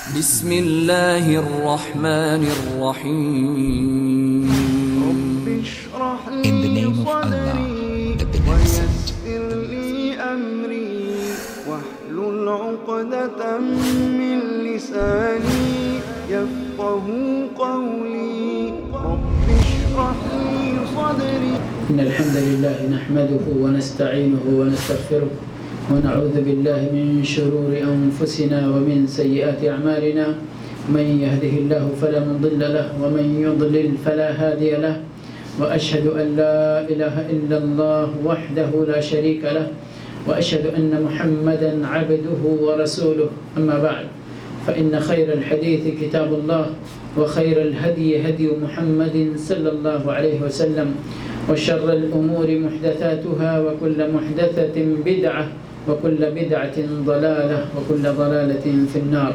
بسم الله الرحمن الرحيم. In the name of Allah, the Beneficent, the واحلل عقدة من لساني يفقهوا قولي رب اشرح لي صدري. إن الحمد لله نحمده ونستعينه ونستغفره ونعوذ بالله من شرور أنفسنا ومن سيئات أعمالنا. من يهده الله فلا مضل له ومن يضلل فلا هادي له. وأشهد أن لا إله إلا الله وحده لا شريك له وأشهد أن محمدًا عبده ورسوله. أما بعد فإن خير الحديث كتاب الله وخير الهدي هدي محمد صلى الله عليه وسلم وشر الأمور محدثاتها وكل محدثة بدعة وكل بدعة ضلالة وكل ضلالة في النار.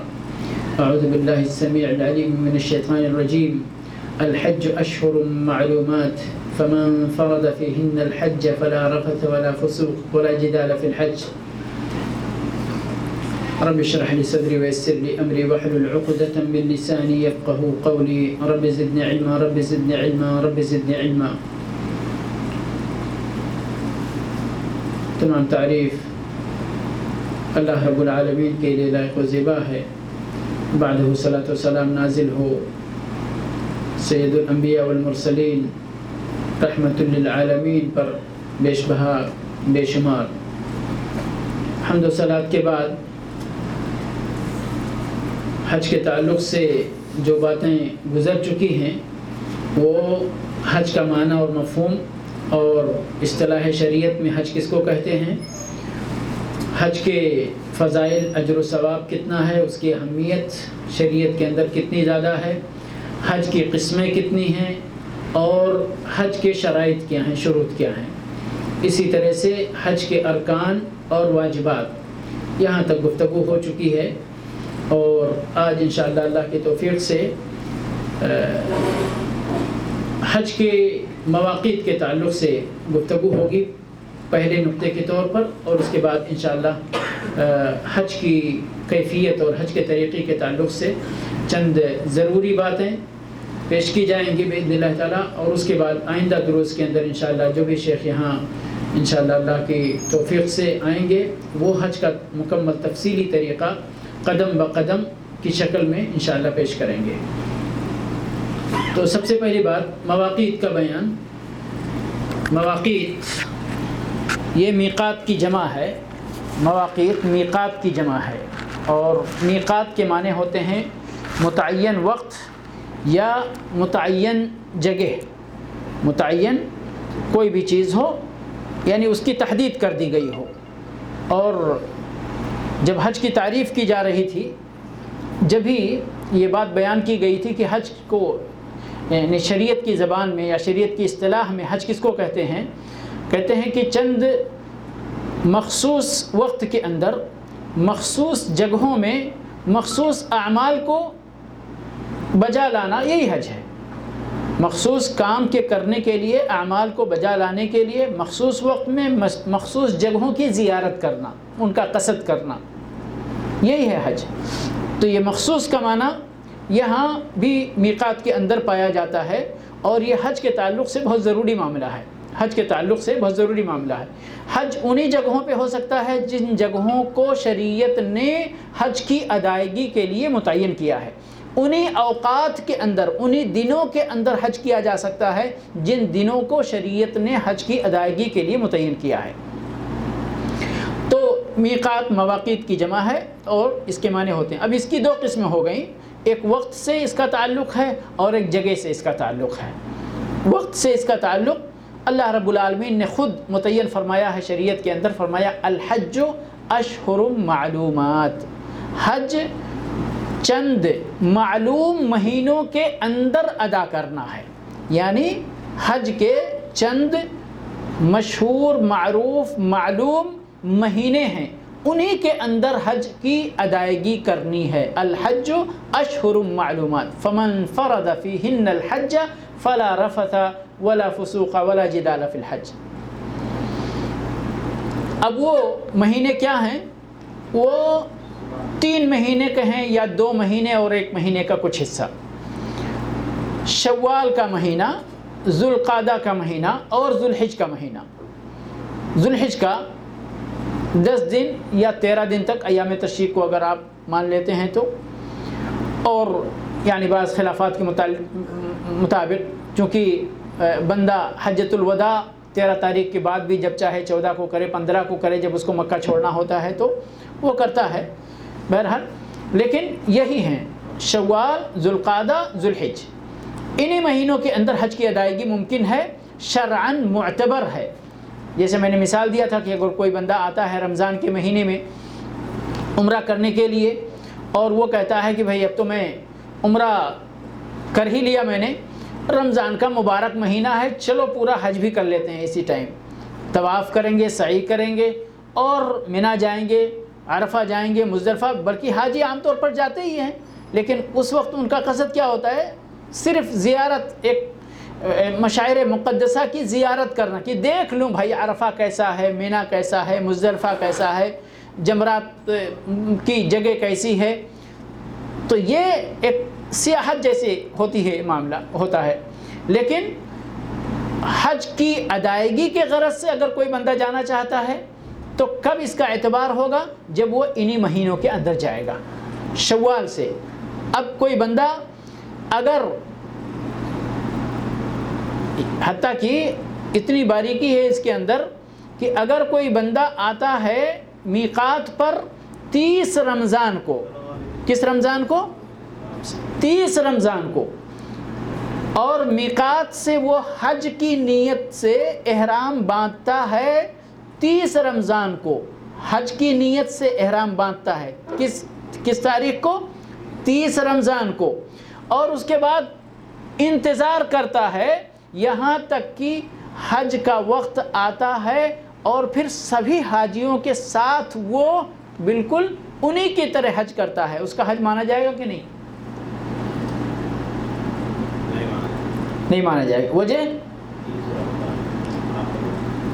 أعوذ بالله السميع العليم من الشيطان الرجيم. الحج أشهر معلومات فمن فرض فيهن الحج فلا رفث ولا فسوق ولا جدال في الحج. رب اشرح لي صدري ويسر لي أمري واحلل عقدة من لساني يفقهوا قولي. رب زدني علما رب زدني علما رب زدني علما. تمام تعریف اللہ رب العالمین کے لیے لائق و زیبا ہے. بعدہ صلاۃ و سلام نازل ہو سید الانبیاء والمرسلین رحمت للعالمین پر بیش بہا بے شمار. حمد و صلات کے بعد حج کے تعلق سے جو باتیں گزر چکی ہیں وہ حج کا معنی اور مفہوم اور اصطلاح شریعت میں حج کس کو کہتے ہیں، حج کے فضائل اجر و ثواب کتنا ہے، اس کی اہمیت شریعت کے اندر کتنی زیادہ ہے، حج کی قسمیں کتنی ہیں اور حج کے شرائط کیا ہیں، شروط کیا ہیں. اسی طرح سے حج کے ارکان اور واجبات یہاں تک گفتگو ہو چکی ہے اور آج انشاءاللہ اللہ کی توفیق سے حج کے مواقیت کے تعلق سے گفتگو ہوگی پہلے نقطے کے طور پر، اور اس کے بعد انشاءاللہ حج کی کیفیت اور حج کے طریقے کے تعلق سے چند ضروری باتیں پیش کی جائیں گی باذن اللہ تعالیٰ. اور اس کے بعد آئندہ دروس کے اندر انشاءاللہ جو بھی شیخ یہاں انشاءاللہ اللہ کی توفیق سے آئیں گے وہ حج کا مکمل تفصیلی طریقہ قدم بقدم کی شکل میں انشاءاللہ پیش کریں گے. تو سب سے پہلی بات مواقیت کا بیان. مواقیت یہ میقات کی جمع ہے. مواقیت میقات کی جمع ہے اور میقات کے معنی ہوتے ہیں متعین وقت یا متعین جگہ. متعین کوئی بھی چیز ہو یعنی اس کی تحدید کر دی گئی ہو. اور جب حج کی تعریف کی جا رہی تھی جب ہی یہ بات بیان کی گئی تھی کہ حج کو یعنی شریعت کی زبان میں یا شریعت کی اصطلاح میں حج کس کو کہتے ہیں کہ چند مخصوص وقت کے اندر مخصوص جگہوں میں مخصوص اعمال کو بجا لانا یہی حج ہے. مخصوص کام کے کرنے کے لیے اعمال کو بجا لانے کے لیے مخصوص وقت میں مخصوص جگہوں کی زیارت کرنا، ان کا قصد کرنا، یہی ہے حج. تو یہ مخصوص کا معنی یہاں بھی میقات کے اندر پایا جاتا ہے اور یہ حج کے تعلق سے بہت ضروری معاملہ ہے. حج کے تعلق سے بہت ضروری معاملہ ہے. حج انہی جگہوں پہ ہو سکتا ہے جن جگہوں کو شریعت نے حج کی ادائیگی کے لیے متعین کیا ہے. انہی اوقات کے اندر انہی دنوں کے اندر حج کیا جا سکتا ہے جن دنوں کو شریعت نے حج کی ادائیگی کے لیے متعین کیا ہے. تو میقات مواقیت کی جمع ہے اور اس کے معنی ہوتے ہیں. اب اس کی دو قسمیں ہو گئیں، ایک وقت سے اس کا تعلق ہے اور ایک جگہ سے اس کا تعلق ہے. وقت سے اس کا تعلق اللہ رب العالمین نے خود متعین فرمایا ہے شریعت کے اندر. فرمایا الحج اشہر معلومات. حج چند معلوم مہینوں کے اندر ادا کرنا ہے. یعنی حج کے چند مشہور معروف معلوم مہینے ہیں، انہی کے اندر حج کی ادائیگی کرنی ہے. الحج اشہر معلومات فمن فرض فیہن الحج فلا رفث ولا فسوق ولا جدال فی الحج. اب وہ مہینے کیا ہیں؟ وہ 3 مہینے کہیں یا 2 مہینے اور 1 مہینے کا کچھ حصہ، شوال کا مہینہ، ذوالقعدہ کا مہینہ اور ذوالحج کا مہینہ۔ ذوالحج کا 10 دن یا 13 دن تک ایام تشریق کو اگر آپ مان لیتے ہیں تو، اور یعنی بعض خلافات کے مطابق چونکہ بندہ حجۃ الوداع 13 تاریخ کے بعد بھی جب چاہے 14 کو کرے، 15 کو کرے، جب اس کو مکہ چھوڑنا ہوتا ہے تو وہ کرتا ہے بہرحال، لیکن یہی ہیں شوال، ذوالقعدہ، ذوالحج، انہی مہینوں کے اندر حج کی ادائیگی ممکن ہے، شرعاً معتبر ہے۔ جیسے میں نے مثال دیا تھا کہ اگر کوئی بندہ آتا ہے رمضان کے مہینے میں عمرہ کرنے کے لیے اور وہ کہتا ہے کہ بھائی اب تو میں عمرہ کر ہی لیا میں نے، رمضان کا مبارک مہینہ ہے، چلو پورا حج بھی کر لیتے ہیں اسی ٹائم، طواف کریں گے، سعی کریں گے اور منا جائیں گے، عرفہ جائیں گے، مزدلفہ، بلکہ حاجی عام طور پر جاتے ہی ہیں، لیکن اس وقت ان کا قصد کیا ہوتا ہے؟ صرف زیارت، ایک مشاعر مقدسہ کی زیارت کرنا، کہ دیکھ لوں بھائی عرفہ کیسا ہے، منا کیسا ہے، مزدلفہ کیسا ہے، جمرات کی جگہ کیسی ہے۔ تو یہ ایک سیاحت جیسی ہوتی ہے، معاملہ ہوتا ہے۔ لیکن حج کی ادائیگی کے غرض سے اگر کوئی بندہ جانا چاہتا ہے تو کب اس کا اعتبار ہوگا؟ جب وہ انہی مہینوں کے اندر جائے گا، شوال سے۔ اب کوئی بندہ اگر، حتیٰ کہ اتنی باریکی ہے اس کے اندر کہ اگر کوئی بندہ آتا ہے میقات پر 30 رمضان کو، کس رمضان کو؟ 30 رمضان کو، اور میقات سے وہ حج کی نیت سے احرام باندھتا ہے 30 رمضان کو، حج کی نیت سے احرام باندھتا ہے کس تاریخ کو؟ 30 رمضان کو، اور اس کے بعد انتظار کرتا ہے یہاں تک کہ حج کا وقت آتا ہے، اور پھر سبھی حاجیوں کے ساتھ وہ بالکل انہی کی طرح حج کرتا ہے، اس کا حج مانا جائے گا کہ نہیں؟ نہیں مانا جائے گا۔ وجہ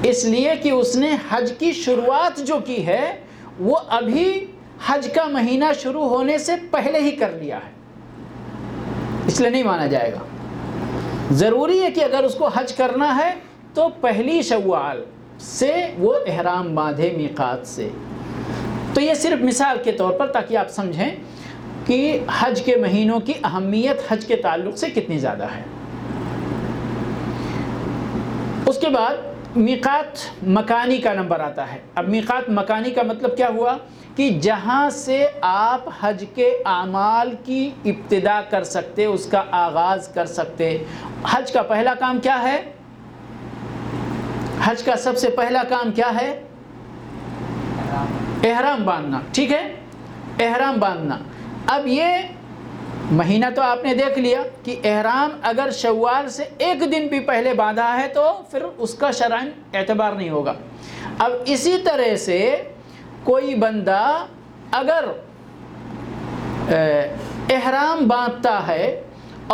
اس لیے کہ اس نے حج کی شروعات جو کی ہے وہ ابھی حج کا مہینہ شروع ہونے سے پہلے ہی کر لیا ہے، اس لیے نہیں مانا جائے گا۔ ضروری ہے کہ اگر اس کو حج کرنا ہے تو پہلی شوال سے وہ احرام باندھے میقات سے۔ تو یہ صرف مثال کے طور پر، تاکہ آپ سمجھیں کہ حج کے مہینوں کی اہمیت حج کے تعلق سے کتنی زیادہ ہے۔ اس کے بعد میقات مکانی کا نمبر آتا ہے۔ اب میقات مکانی کا مطلب کیا ہوا؟ کہ جہاں سے آپ حج کے اعمال کی ابتدا کر سکتے، اس کا آغاز کر سکتے۔ حج کا پہلا کام کیا ہے؟ حج کا سب سے پہلا کام کیا ہے؟ احرام باندھنا، ٹھیک ہے، احرام باندھنا۔ اب یہ مہینہ تو آپ نے دیکھ لیا کہ احرام اگر شوال سے 1 دن بھی پہلے باندھا ہے تو پھر اس کا شرعاً اعتبار نہیں ہوگا۔ اب اسی طرح سے کوئی بندہ اگر احرام باندھتا ہے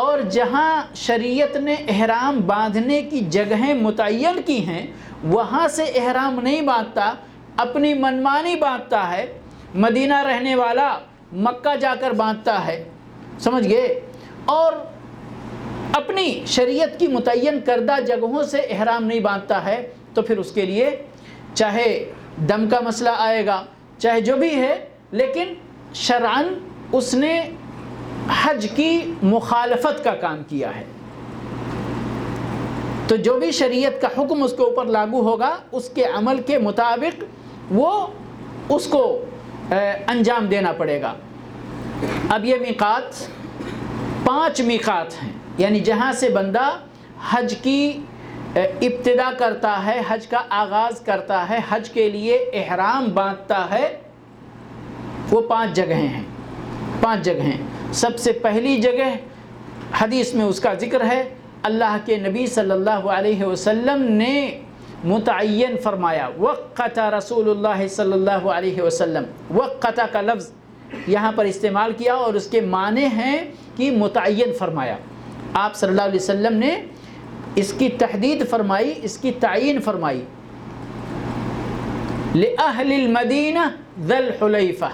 اور جہاں شریعت نے احرام باندھنے کی جگہیں متعین کی ہیں وہاں سے احرام نہیں باندھتا، اپنی منمانی باندھتا ہے، مدینہ رہنے والا مکہ جا کر باندھتا ہے، سمجھ گئے، اور اپنی شریعت کی متعین کردہ جگہوں سے احرام نہیں باندھتا ہے، تو پھر اس کے لیے چاہے دم کا مسئلہ آئے گا، چاہے جو بھی ہے، لیکن شرعاً اس نے حج کی مخالفت کا کام کیا ہے۔ تو جو بھی شریعت کا حکم اس کے اوپر لاگو ہوگا اس کے عمل کے مطابق وہ اس کو انجام دینا پڑے گا۔ اب یہ میقات 5 میقات ہیں، یعنی جہاں سے بندہ حج کی ابتدا کرتا ہے، حج کا آغاز کرتا ہے، حج کے لیے احرام باندھتا ہے، وہ 5 جگہیں ہیں، 5 جگہیں۔ سب سے پہلی جگہ حدیث میں اس کا ذکر ہے، اللہ کے نبی صلی اللہ علیہ وسلم نے متعین فرمایا، وقت رسول اللہ صلی اللہ علیہ وسلم، وقت کا لفظ یہاں پر استعمال کیا اور اس کے معنی ہیں کہ متعین فرمایا۔ آپ صلی اللہ علیہ وسلم نے اس کی تحدید فرمائی، اس کی تعیین فرمائی، لِأَهْلِ الْمَدِينَةِ ذَا الْحُلَيْفَةِ،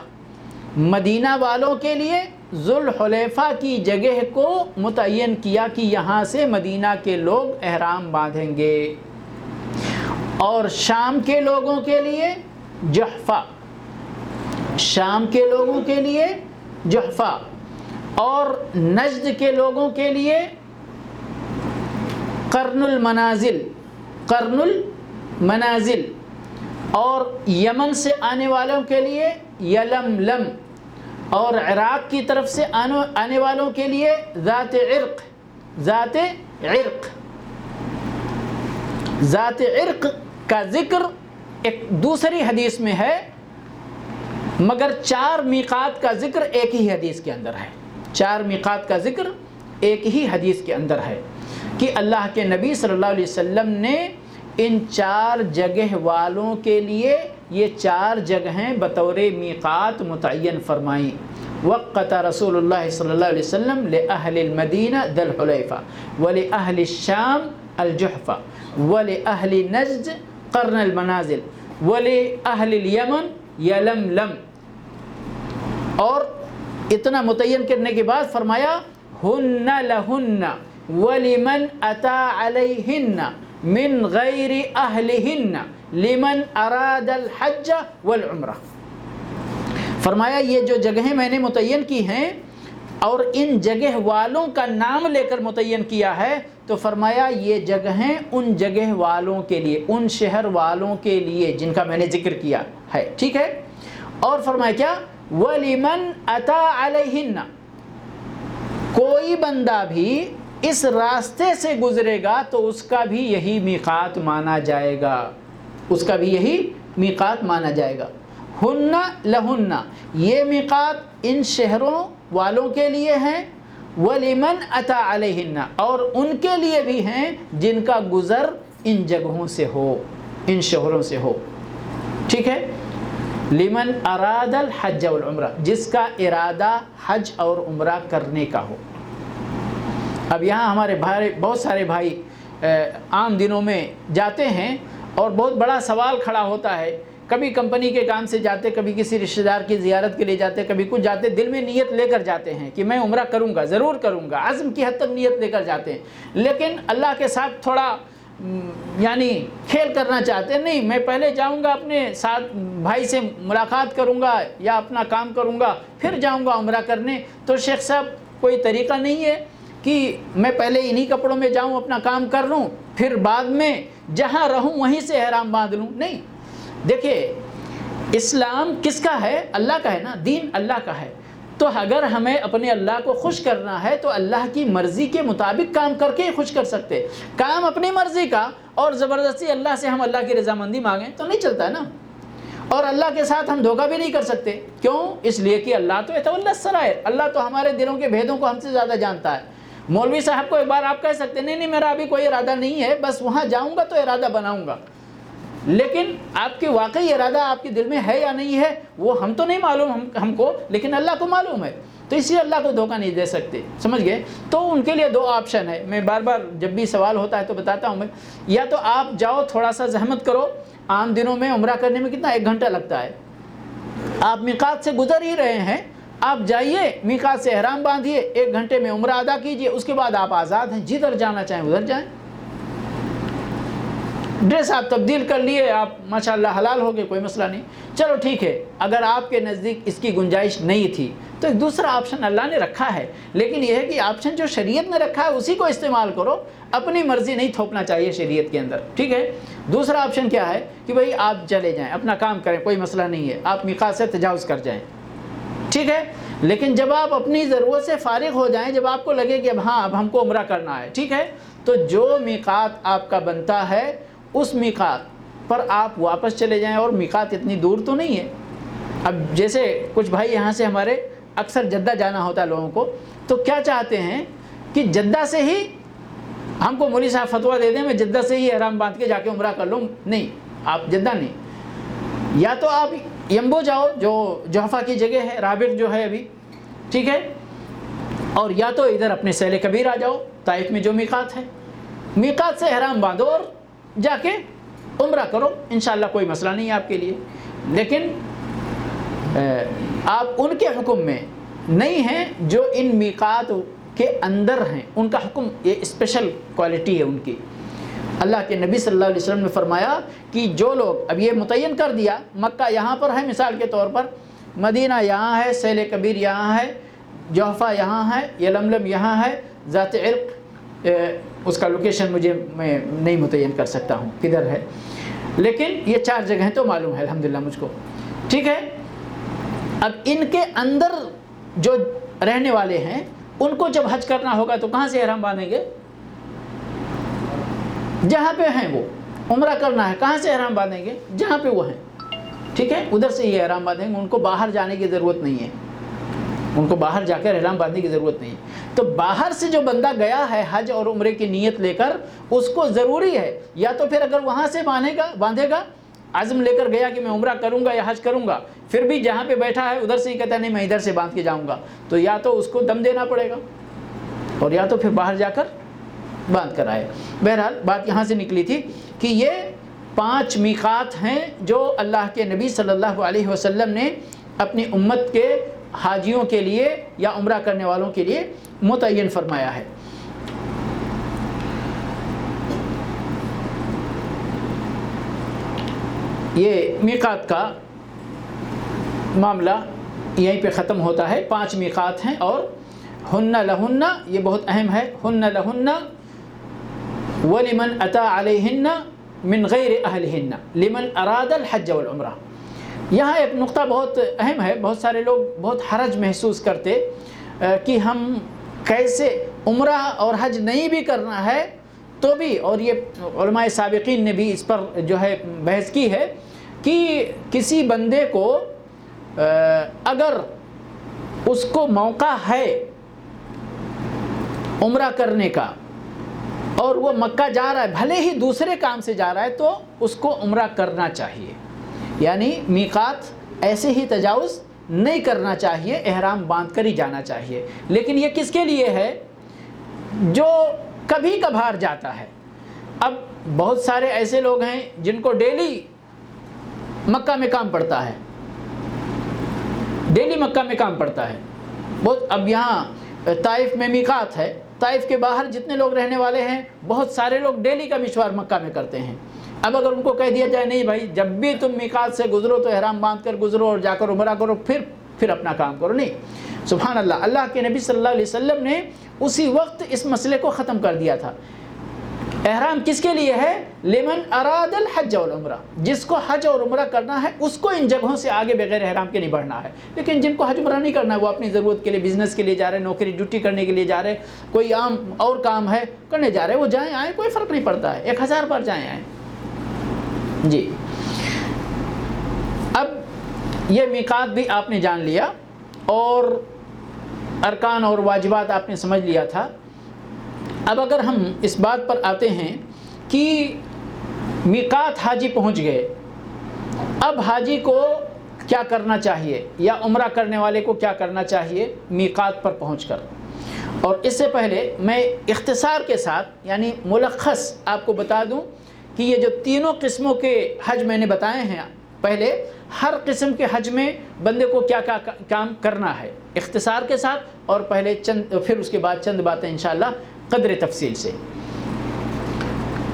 مدینہ والوں کے لیے ذوالحلیفہ کی جگہ کو متعین کیا کہ یہاں سے مدینہ کے لوگ احرام باندھیں گے، اور شام کے لوگوں کے لیے جحفہ، شام کے لوگوں کے لیے جحفہ، اور نجد کے لوگوں کے لیے قرن المنازل، قرن المنازل، اور یمن سے آنے والوں کے لیے یلملم، اور عراق کی طرف سے آنے والوں کے لیے ذات عرق، ذات عرق۔ ذات عرق کا ذکر ایک دوسری حدیث میں ہے، مگر 4 میقات کا ذکر ایک ہی حدیث کے اندر ہے، 4 میقات کا ذکر ایک ہی حدیث کے اندر ہے کہ اللہ کے نبی صلی اللہ علیہ وسلم نے ان 4 جگہ والوں کے لیے یہ 4 جگہیں بطور میقات متعین فرمائیں۔ وقت رسول اللہ صلی اللہ علیہ وسلم لأہل المدینہ ذی الحلیفہ ولأہل الشام الجحفہ ولأہل نجد قرن المنازل ولأہل الیمن یلملم، اور اتنا متعین کرنے کے بعد فرمایا ہن لہن ولمن اتا علیہن من غیر اہلہن لمن اراد الحج والعمرہ۔ فرمایا یہ جو جگہیں میں نے متعین کی ہیں اور ان جگہ والوں کا نام لے کر متعین کیا ہے، تو فرمایا یہ جگہیں ان جگہ والوں کے لیے، ان شہر والوں کے لیے جن کا میں نے ذکر کیا ہے، ٹھیک ہے۔ اور فرمایا کیا؟ وَلِمَنْ أَتَى عَلَيْهِنَّ، کوئی بندہ بھی اس راستے سے گزرے گا تو اس کا بھی یہی میقات مانا جائے گا، اس کا بھی یہی میقات مانا جائے گا۔ ہن لہن، یہ میقات ان شہروں والوں کے لیے ہیں، وَلِمَنْ أَتَى عَلَيْهِنَّ، اور ان کے لیے بھی ہیں جن کا گزر ان جگہوں سے ہو، ان شہروں سے ہو، ٹھیک ہے۔ لمن اراد الحج والعمرہ، جس کا ارادہ حج اور عمرہ کرنے کا ہو۔ اب یہاں ہمارے بہت سارے بھائی عام دنوں میں جاتے ہیں اور بہت بڑا سوال کھڑا ہوتا ہے، کبھی کمپنی کے کام سے جاتے، کبھی کسی رشتہ دار کی زیارت کے لیے جاتے، کبھی کچھ جاتے، دل میں نیت لے کر جاتے ہیں کہ میں عمرہ کروں گا، ضرور کروں گا، عزم کی حد تک نیت لے کر جاتے ہیں، لیکن اللہ کے ساتھ تھوڑا یعنی کھیل کرنا چاہتے ہیں، نہیں میں پہلے جاؤں گا، اپنے ساتھ بھائی سے ملاقات کروں گا یا اپنا کام کروں گا، پھر جاؤں گا عمرہ کرنے۔ تو شیخ صاحب کوئی طریقہ نہیں ہے کہ میں پہلے انہی کپڑوں میں جاؤں، اپنا کام کر لوں، پھر بعد میں جہاں رہوں وہیں سے احرام باندھ لوں؟ نہیں، دیکھیے اسلام کس کا ہے؟ اللہ کا ہے نا، دین اللہ کا ہے۔ تو اگر ہمیں اپنے اللہ کو خوش کرنا ہے تو اللہ کی مرضی کے مطابق کام کر کے ہی خوش کر سکتے۔ کام اپنی مرضی کا اور زبردستی اللہ سے ہم اللہ کی رضامندی مانگیں تو نہیں چلتا ہے نا، اور اللہ کے ساتھ ہم دھوکہ بھی نہیں کر سکتے۔ کیوں؟ اس لیے کہ اللہ تو یتولی السرائر، اللہ تو ہمارے دلوں کے بھیدوں کو ہم سے زیادہ جانتا ہے۔ مولوی صاحب کو ایک بار آپ کہہ سکتے ہیں نہیں میرا ابھی کوئی ارادہ نہیں ہے، بس وہاں جاؤں گا تو ارادہ بناؤں گا، لیکن آپ کے واقعی ارادہ آپ کے دل میں ہے یا نہیں ہے وہ ہم تو نہیں معلوم ہم کو، لیکن اللہ کو معلوم ہے، تو اس لیے اللہ کو دھوکہ نہیں دے سکتے، سمجھ گئے؟ تو ان کے لیے 2 آپشن ہے، میں بار بار جب بھی سوال ہوتا ہے تو بتاتا ہوں میں، یا تو آپ جاؤ تھوڑا سا زحمت کرو، عام دنوں میں عمرہ کرنے میں کتنا 1 گھنٹہ لگتا ہے، آپ میقات سے گزر ہی رہے ہیں، آپ جائیے میقات سے احرام باندھیے، 1 گھنٹے میں عمرہ ادا کیجئے، اس کے بعد آپ آزاد ہیں، جدھر جانا چاہیں ادھر جائیں، ڈریس آپ تبدیل کر لیے، آپ ماشاءاللہ حلال ہو گئے، کوئی مسئلہ نہیں، چلو ٹھیک ہے۔ اگر آپ کے نزدیک اس کی گنجائش نہیں تھی تو ایک دوسرا آپشن اللہ نے رکھا ہے، لیکن یہ ہے کہ آپشن جو شریعت نے رکھا ہے اسی کو استعمال کرو، اپنی مرضی نہیں تھوپنا چاہیے شریعت کے اندر، ٹھیک ہے۔ دوسرا آپشن کیا ہے کہ بھئی آپ چلے جائیں، اپنا کام کریں، کوئی مسئلہ نہیں ہے، آپ میقات سے تجاوز کر جائیں، ٹھیک ہے، لیکن جب آپ اپنی ضرورت سے فارغ ہو جائیں، جب آپ کو لگے کہ اب ہم کو عمرہ کرنا ہے، ٹھیک ہے، تو جو میقات آپ کا بنتا ہے اس میقات پر آپ واپس چلے جائیں، اور میقات اتنی دور تو نہیں ہے۔ اب جیسے کچھ بھائی یہاں سے ہمارے اکثر جدہ جانا ہوتا ہے لوگوں کو، تو کیا چاہتے ہیں کہ جدہ سے ہی ہم کو مولوی صاحب فتویٰ دے دیں، میں جدہ سے ہی احرام باندھ کے جا کے عمرہ کر لوں۔ نہیں، آپ جدہ نہیں، یا تو آپ یمبو جاؤ جو جحفہ کی جگہ ہے، رابغ جو ہے ابھی، ٹھیک ہے، اور یا تو ادھر اپنے سیل کبیر آ جاؤ، طائف میں جو میقات ہے، میقات سے احرام باندھو اور جا کے عمرہ کرو، انشاءاللہ کوئی مسئلہ نہیں ہے آپ کے لیے۔ لیکن آپ ان کے حکم میں نہیں ہیں جو ان میقات کے اندر ہیں، ان کا حکم یہ اسپیشل کوالٹی ہے ان کی۔ اللہ کے نبی صلی اللہ علیہ وسلم نے فرمایا کہ جو لوگ، اب یہ متعین کر دیا مکہ یہاں پر ہے مثال کے طور پر، مدینہ یہاں ہے، سیل کبیر یہاں ہے، جوحفہ یہاں ہے، یلملم یہاں ہے، ذات عرق اس کا لوکیشن میں نہیں متعین کر سکتا ہوں کدھر ہے، لیکن یہ 4 جگہیں تو معلوم ہے الحمدللہ مجھ کو، ٹھیک ہے۔ اب ان کے اندر جو رہنے والے ہیں ان کو جب حج کرنا ہوگا تو کہاں سے احرام باندھیں گے؟ جہاں پہ ہیں وہ، عمرہ کرنا ہے کہاں سے احرام باندھیں گے؟ جہاں پہ وہ ہیں، ٹھیک ہے، ادھر سے یہ احرام باندھیں گے، ان کو باہر جانے کی ضرورت نہیں ہے، ان کو باہر جا کر احرام باندھنے کی ضرورت نہیں ہے۔ تو باہر سے جو بندہ گیا ہے حج اور عمرے کی نیت لے کر، اس کو ضروری ہے یا تو پھر اگر وہاں سے باندھے گا، عزم لے کر گیا کہ میں عمرہ کروں گا یا حج کروں گا، پھر بھی جہاں پہ بیٹھا ہے ادھر سے ہی کہتا ہے نہیں میں ادھر سے باندھ کے جاؤں گا، تو یا تو اس کو دم دینا پڑے گا اور یا تو پھر باہر جا کر باندھ کر آئے۔ بہرحال بات یہاں سے نکلی تھی کہ یہ 5 میقات ہیں جو اللہ کے نبی صلی اللہ علیہ وسلم نے اپنی امت کے حاجیوں کے لیے یا عمرہ کرنے والوں کے لیے متعین فرمایا ہے۔ یہ میقات کا معاملہ یہیں پہ ختم ہوتا ہے۔ 5 میقات ہیں اور ہن لہن، یہ بہت اہم ہے، ہن لہن وَلِمَنْ أَتَى عَلَيْهِنَّ مِنْ غَيْرِ أَهْلِهِنَّ لِمَنْ أَرَادَ الْحَجَّ وَالْعُمْرَةَ۔ یہاں ایک نقطہ بہت اہم ہے، بہت سارے لوگ بہت حرج محسوس کرتے کہ ہم کیسے عمرہ اور حج نہیں بھی کرنا ہے تو بھی، اور یہ علماء سابقین نے بھی اس پر جو ہے بحث کی ہے کہ کسی بندے کو اگر اس کو موقع ہے عمرہ کرنے کا اور وہ مکہ جا رہا ہے، بھلے ہی دوسرے کام سے جا رہا ہے، تو اس کو عمرہ کرنا چاہیے، یعنی میقات ایسے ہی تجاوز نہیں کرنا چاہیے، احرام باندھ کر ہی جانا چاہیے۔ لیکن یہ کس کے لیے ہے؟ جو کبھی کبھار جاتا ہے۔ اب بہت سارے ایسے لوگ ہیں جن کو ڈیلی مکہ میں کام پڑتا ہے، ڈیلی مکہ میں کام پڑتا ہے بہت۔ اب یہاں طائف میں میقات ہے، طائف کے باہر جتنے لوگ رہنے والے ہیں بہت سارے لوگ ڈیلی کا مشوار مکہ میں کرتے ہیں۔ اب اگر ان کو کہہ دیا جائے نہیں بھائی جب بھی تم میقات سے گزرو تو احرام باندھ کر گزرو اور جا کر عمرہ کرو، پھر اپنا کام کرو، نہیں، سبحان اللہ، اللہ کے نبی صلی اللہ علیہ وسلم نے اسی وقت اس مسئلے کو ختم کر دیا تھا۔ احرام کس کے لیے ہے؟ لمن اراد الحج والعمرہ، جس کو حج اور عمرہ کرنا ہے اس کو ان جگہوں سے آگے بغیر احرام کے نہیں بڑھنا ہے۔ لیکن جن کو حج عمرہ نہیں کرنا ہے، وہ اپنی ضرورت کے لیے، بزنس کے لیے جا رہے ہیں، نوکری ڈیوٹی کرنے کے لیے جا رہے ہیں، کوئی عام اور کام ہے کرنے جا رہے ہیں، وہ جائیں آئیں، کوئی فرق نہیں پڑتا ہے، 1000 بار جائیں آئیں۔ جی، اب یہ میقات بھی آپ نے جان لیا اور ارکان اور واجبات آپ نے سمجھ لیا تھا۔ اب اگر ہم اس بات پر آتے ہیں کہ میقات حاجی پہنچ گئے، اب حاجی کو کیا کرنا چاہیے یا عمرہ کرنے والے کو کیا کرنا چاہیے میقات پر پہنچ کر۔ اور اس سے پہلے میں اختصار کے ساتھ یعنی ملخص آپ کو بتا دوں کہ یہ جو تینوں قسموں کے حج میں نے بتائے ہیں، پہلے ہر قسم کے حج میں بندے کو کیا کیا کام کرنا ہے اختصار کے ساتھ، اور پہلے پھر اس کے بعد چند باتیں انشاءاللہ قدر تفصیل سے۔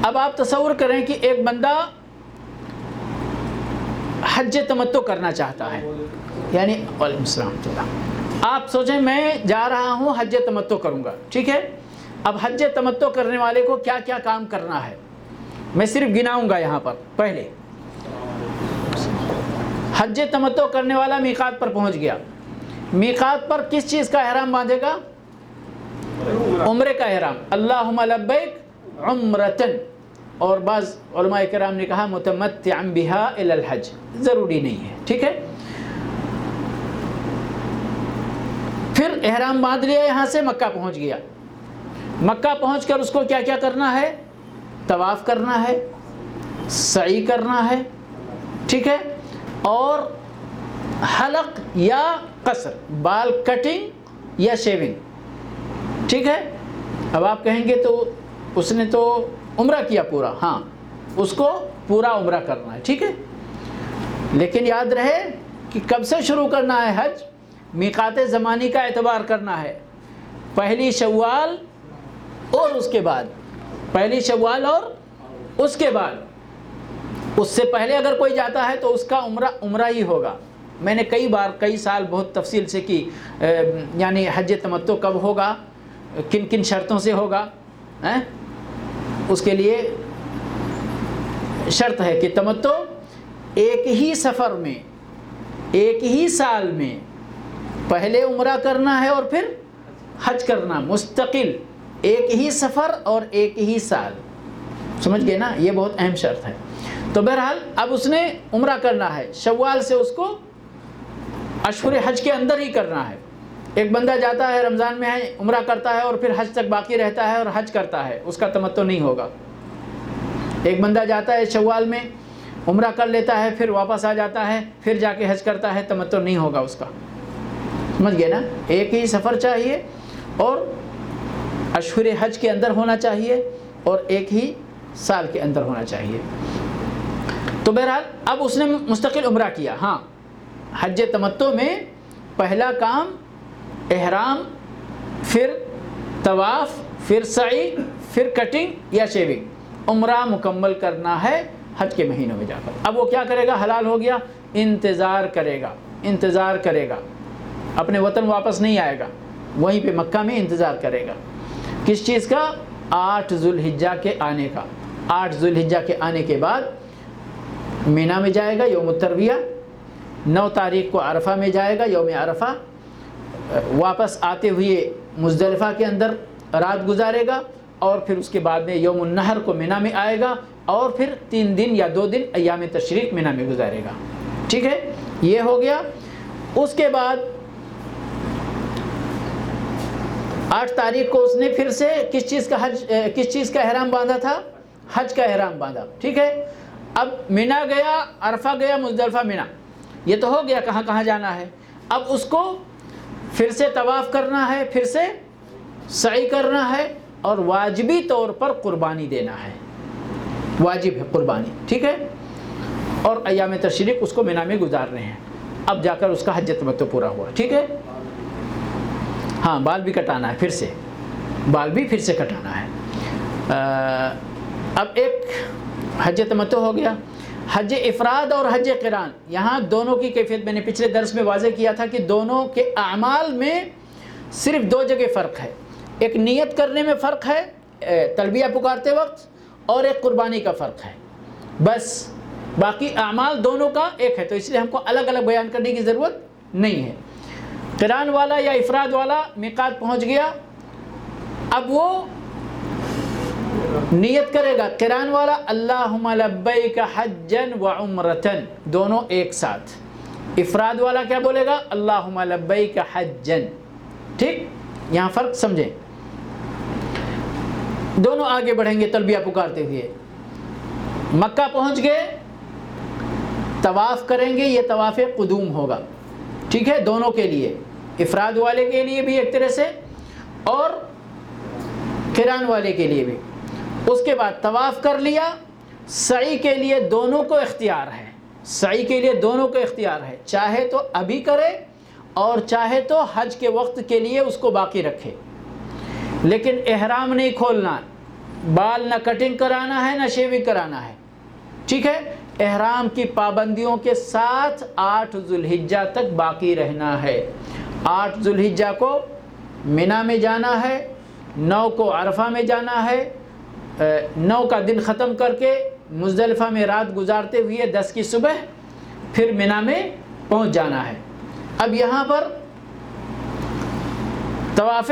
اب آپ تصور کریں کہ ایک بندہ حج تمتع کرنا چاہتا ہے، یعنی وعلیکم السلام، آپ سوچیں میں جا رہا ہوں حج تمتع کروں گا، ٹھیک ہے۔ اب حج تمتع کرنے والے کو کیا کیا کام کرنا ہے میں صرف گناؤں گا یہاں پر۔ پہلے حج تمتع کرنے والا میقات پر پہنچ گیا، میقات پر کس چیز کا احرام باندھے گا؟ عمرے کا احرام، اللہم لبیک عمرتن، اور بعض علماء کرام نے کہا متمتعا بہا الی الحج، ضروری نہیں ہے، ٹھیک ہے۔ پھر احرام باندھ لیا، یہاں سے مکہ پہنچ گیا، مکہ پہنچ کر اس کو کیا کیا کرنا ہے؟ طواف کرنا ہے، سعی کرنا ہے، ٹھیک ہے، اور حلق یا قصر، بال کٹنگ یا شیونگ، ٹھیک ہے۔ اب آپ کہیں گے تو اس نے تو عمرہ کیا پورا، ہاں اس کو پورا عمرہ کرنا ہے، ٹھیک ہے، لیکن یاد رہے کہ کب سے شروع کرنا ہے حج، میقات زمانی کا اعتبار کرنا ہے، پہلی شوال اور اس کے بعد، پہلی شوال اور اس کے بعد۔ اس سے پہلے اگر کوئی جاتا ہے تو اس کا عمرہ ہی ہوگا۔ میں نے کئی بار کئی سال بہت تفصیل سے کی، یعنی حج تمتع کب ہوگا، کن کن شرطوں سے ہوگا۔ اس کے لیے شرط ہے کہ تمتع ایک ہی سفر میں، ایک ہی سال میں پہلے عمرہ کرنا ہے اور پھر حج کرنا، مستقل ایک ہی سفر اور ایک ہی سال۔ سمجھ گئے نا، یہ بہت اہم شرط ہے۔ تو بہرحال اب اس نے عمرہ کرنا ہے، شوال سے اس کو اشہر حج کے اندر ہی کرنا ہے۔ ایک بندہ جاتا ہے رمضان میں ہے، عمرہ کرتا ہے اور پھر حج تک باقی رہتا ہے اور حج کرتا ہے، اس کا تمتع نہیں ہوگا۔ ایک بندہ جاتا ہے شوال میں، عمرہ کر لیتا ہے، پھر واپس آ جاتا ہے، پھر جا کے حج کرتا ہے، تمتع نہیں ہوگا اس کا۔ سمجھ گئے نا، ایک ہی سفر چاہیے اور اشہر حج کے اندر ہونا چاہیے اور ایک ہی سال کے اندر ہونا چاہیے۔ تو بہرحال اب اس نے مستقل عمرہ کیا۔ ہاں، حج تمتع میں پہلا کام احرام، پھر طواف، پھر سعی، پھر کٹنگ یا شیونگ، عمرہ مکمل کرنا ہے حج کے مہینوں میں جا کر۔ اب وہ کیا کرے گا، حلال ہو گیا، انتظار کرے گا، انتظار کرے گا، اپنے وطن واپس نہیں آئے گا، وہیں پہ مکہ میں انتظار کرے گا۔ کس چیز کا؟ 8 ذو الحجہ کے آنے کا۔ 8 ذو الحجہ کے آنے کے بعد مینا میں جائے گا یوم الترویہ، 9 تاریخ کو عرفہ میں جائے گا یوم عرفہ، واپس آتے ہوئے مزدلفہ کے اندر رات گزارے گا، اور پھر اس کے بعد میں یوم النحر کو مینا میں آئے گا، اور پھر 3 دن یا 2 دن ایام تشریق مینا میں گزارے گا۔ ٹھیک ہے، یہ ہو گیا۔ اس کے بعد 8 تاریخ کو اس نے پھر سے کس چیز کا احرام باندھا تھا؟ حج کا احرام باندھا۔ ٹھیک ہے، اب مینا گیا، عرفہ گیا، مزدلفہ، مینا، یہ تو ہو گیا کہاں کہاں جانا ہے۔ اب اس کو پھر سے طواف کرنا ہے، پھر سے سعی کرنا ہے، اور واجبی طور پر قربانی دینا ہے، واجب ہے قربانی۔ ٹھیک ہے، اور ایام تشریق اس کو مینا میں گزارنے ہیں۔ اب جا کر اس کا حج تمتع پورا ہوا۔ ٹھیک ہے، ہاں، بال بھی کٹانا ہے، پھر سے بال بھی پھر سے کٹانا ہے۔ اب ایک حج تمتع ہو گیا۔ حج افراد اور حج قران، یہاں دونوں کی کیفیت میں نے پچھلے درس میں واضح کیا تھا کہ دونوں کے اعمال میں صرف 2 جگہ فرق ہے۔ ایک نیت کرنے میں فرق ہے تلبیہ پکارتے وقت، اور ایک قربانی کا فرق ہے، بس باقی اعمال دونوں کا ایک ہے، تو اس لیے ہم کو الگ الگ بیان کرنے کی ضرورت نہیں ہے۔ قران والا یا افراد والا میقات پہنچ گیا، اب وہ نیت کرے گا، قران والا اللہم لبیک حجا وعمرۃ، دونوں ایک ساتھ۔ افراد والا کیا بولے گا؟ اللہم لبیک حجا۔ ٹھیک، یہاں فرق سمجھیں، دونوں آگے بڑھیں گے تلبیہ پکارتے ہوئے۔ مکہ پہنچ گئے، طواف کریں گے، یہ طواف قدوم ہوگا۔ ٹھیک ہے، دونوں کے لیے، افراد والے کے لیے بھی ایک طرح سے اور قران والے کے لیے بھی۔ اس کے بعد طواف کر لیا، سعی کے لیے دونوں کو اختیار ہے، سعی کے لیے دونوں کو اختیار ہے، چاہے تو ابھی کرے اور چاہے تو حج کے وقت کے لیے اس کو باقی رکھے، لیکن احرام نہیں کھولنا، بال نہ کٹنگ کرانا ہے نہ شیونگ کرانا ہے۔ ٹھیک ہے، احرام کی پابندیوں کے ساتھ 8 ذو الحجہ تک باقی رہنا ہے۔ 8 ذو الحجہ کو مینا میں جانا ہے، 9 کو عرفہ میں جانا ہے، 9 کا دن ختم کر کے مزدلفہ میں رات گزارتے ہوئے 10 کی صبح پھر مینا میں پہنچ جانا ہے۔ اب یہاں پر طواف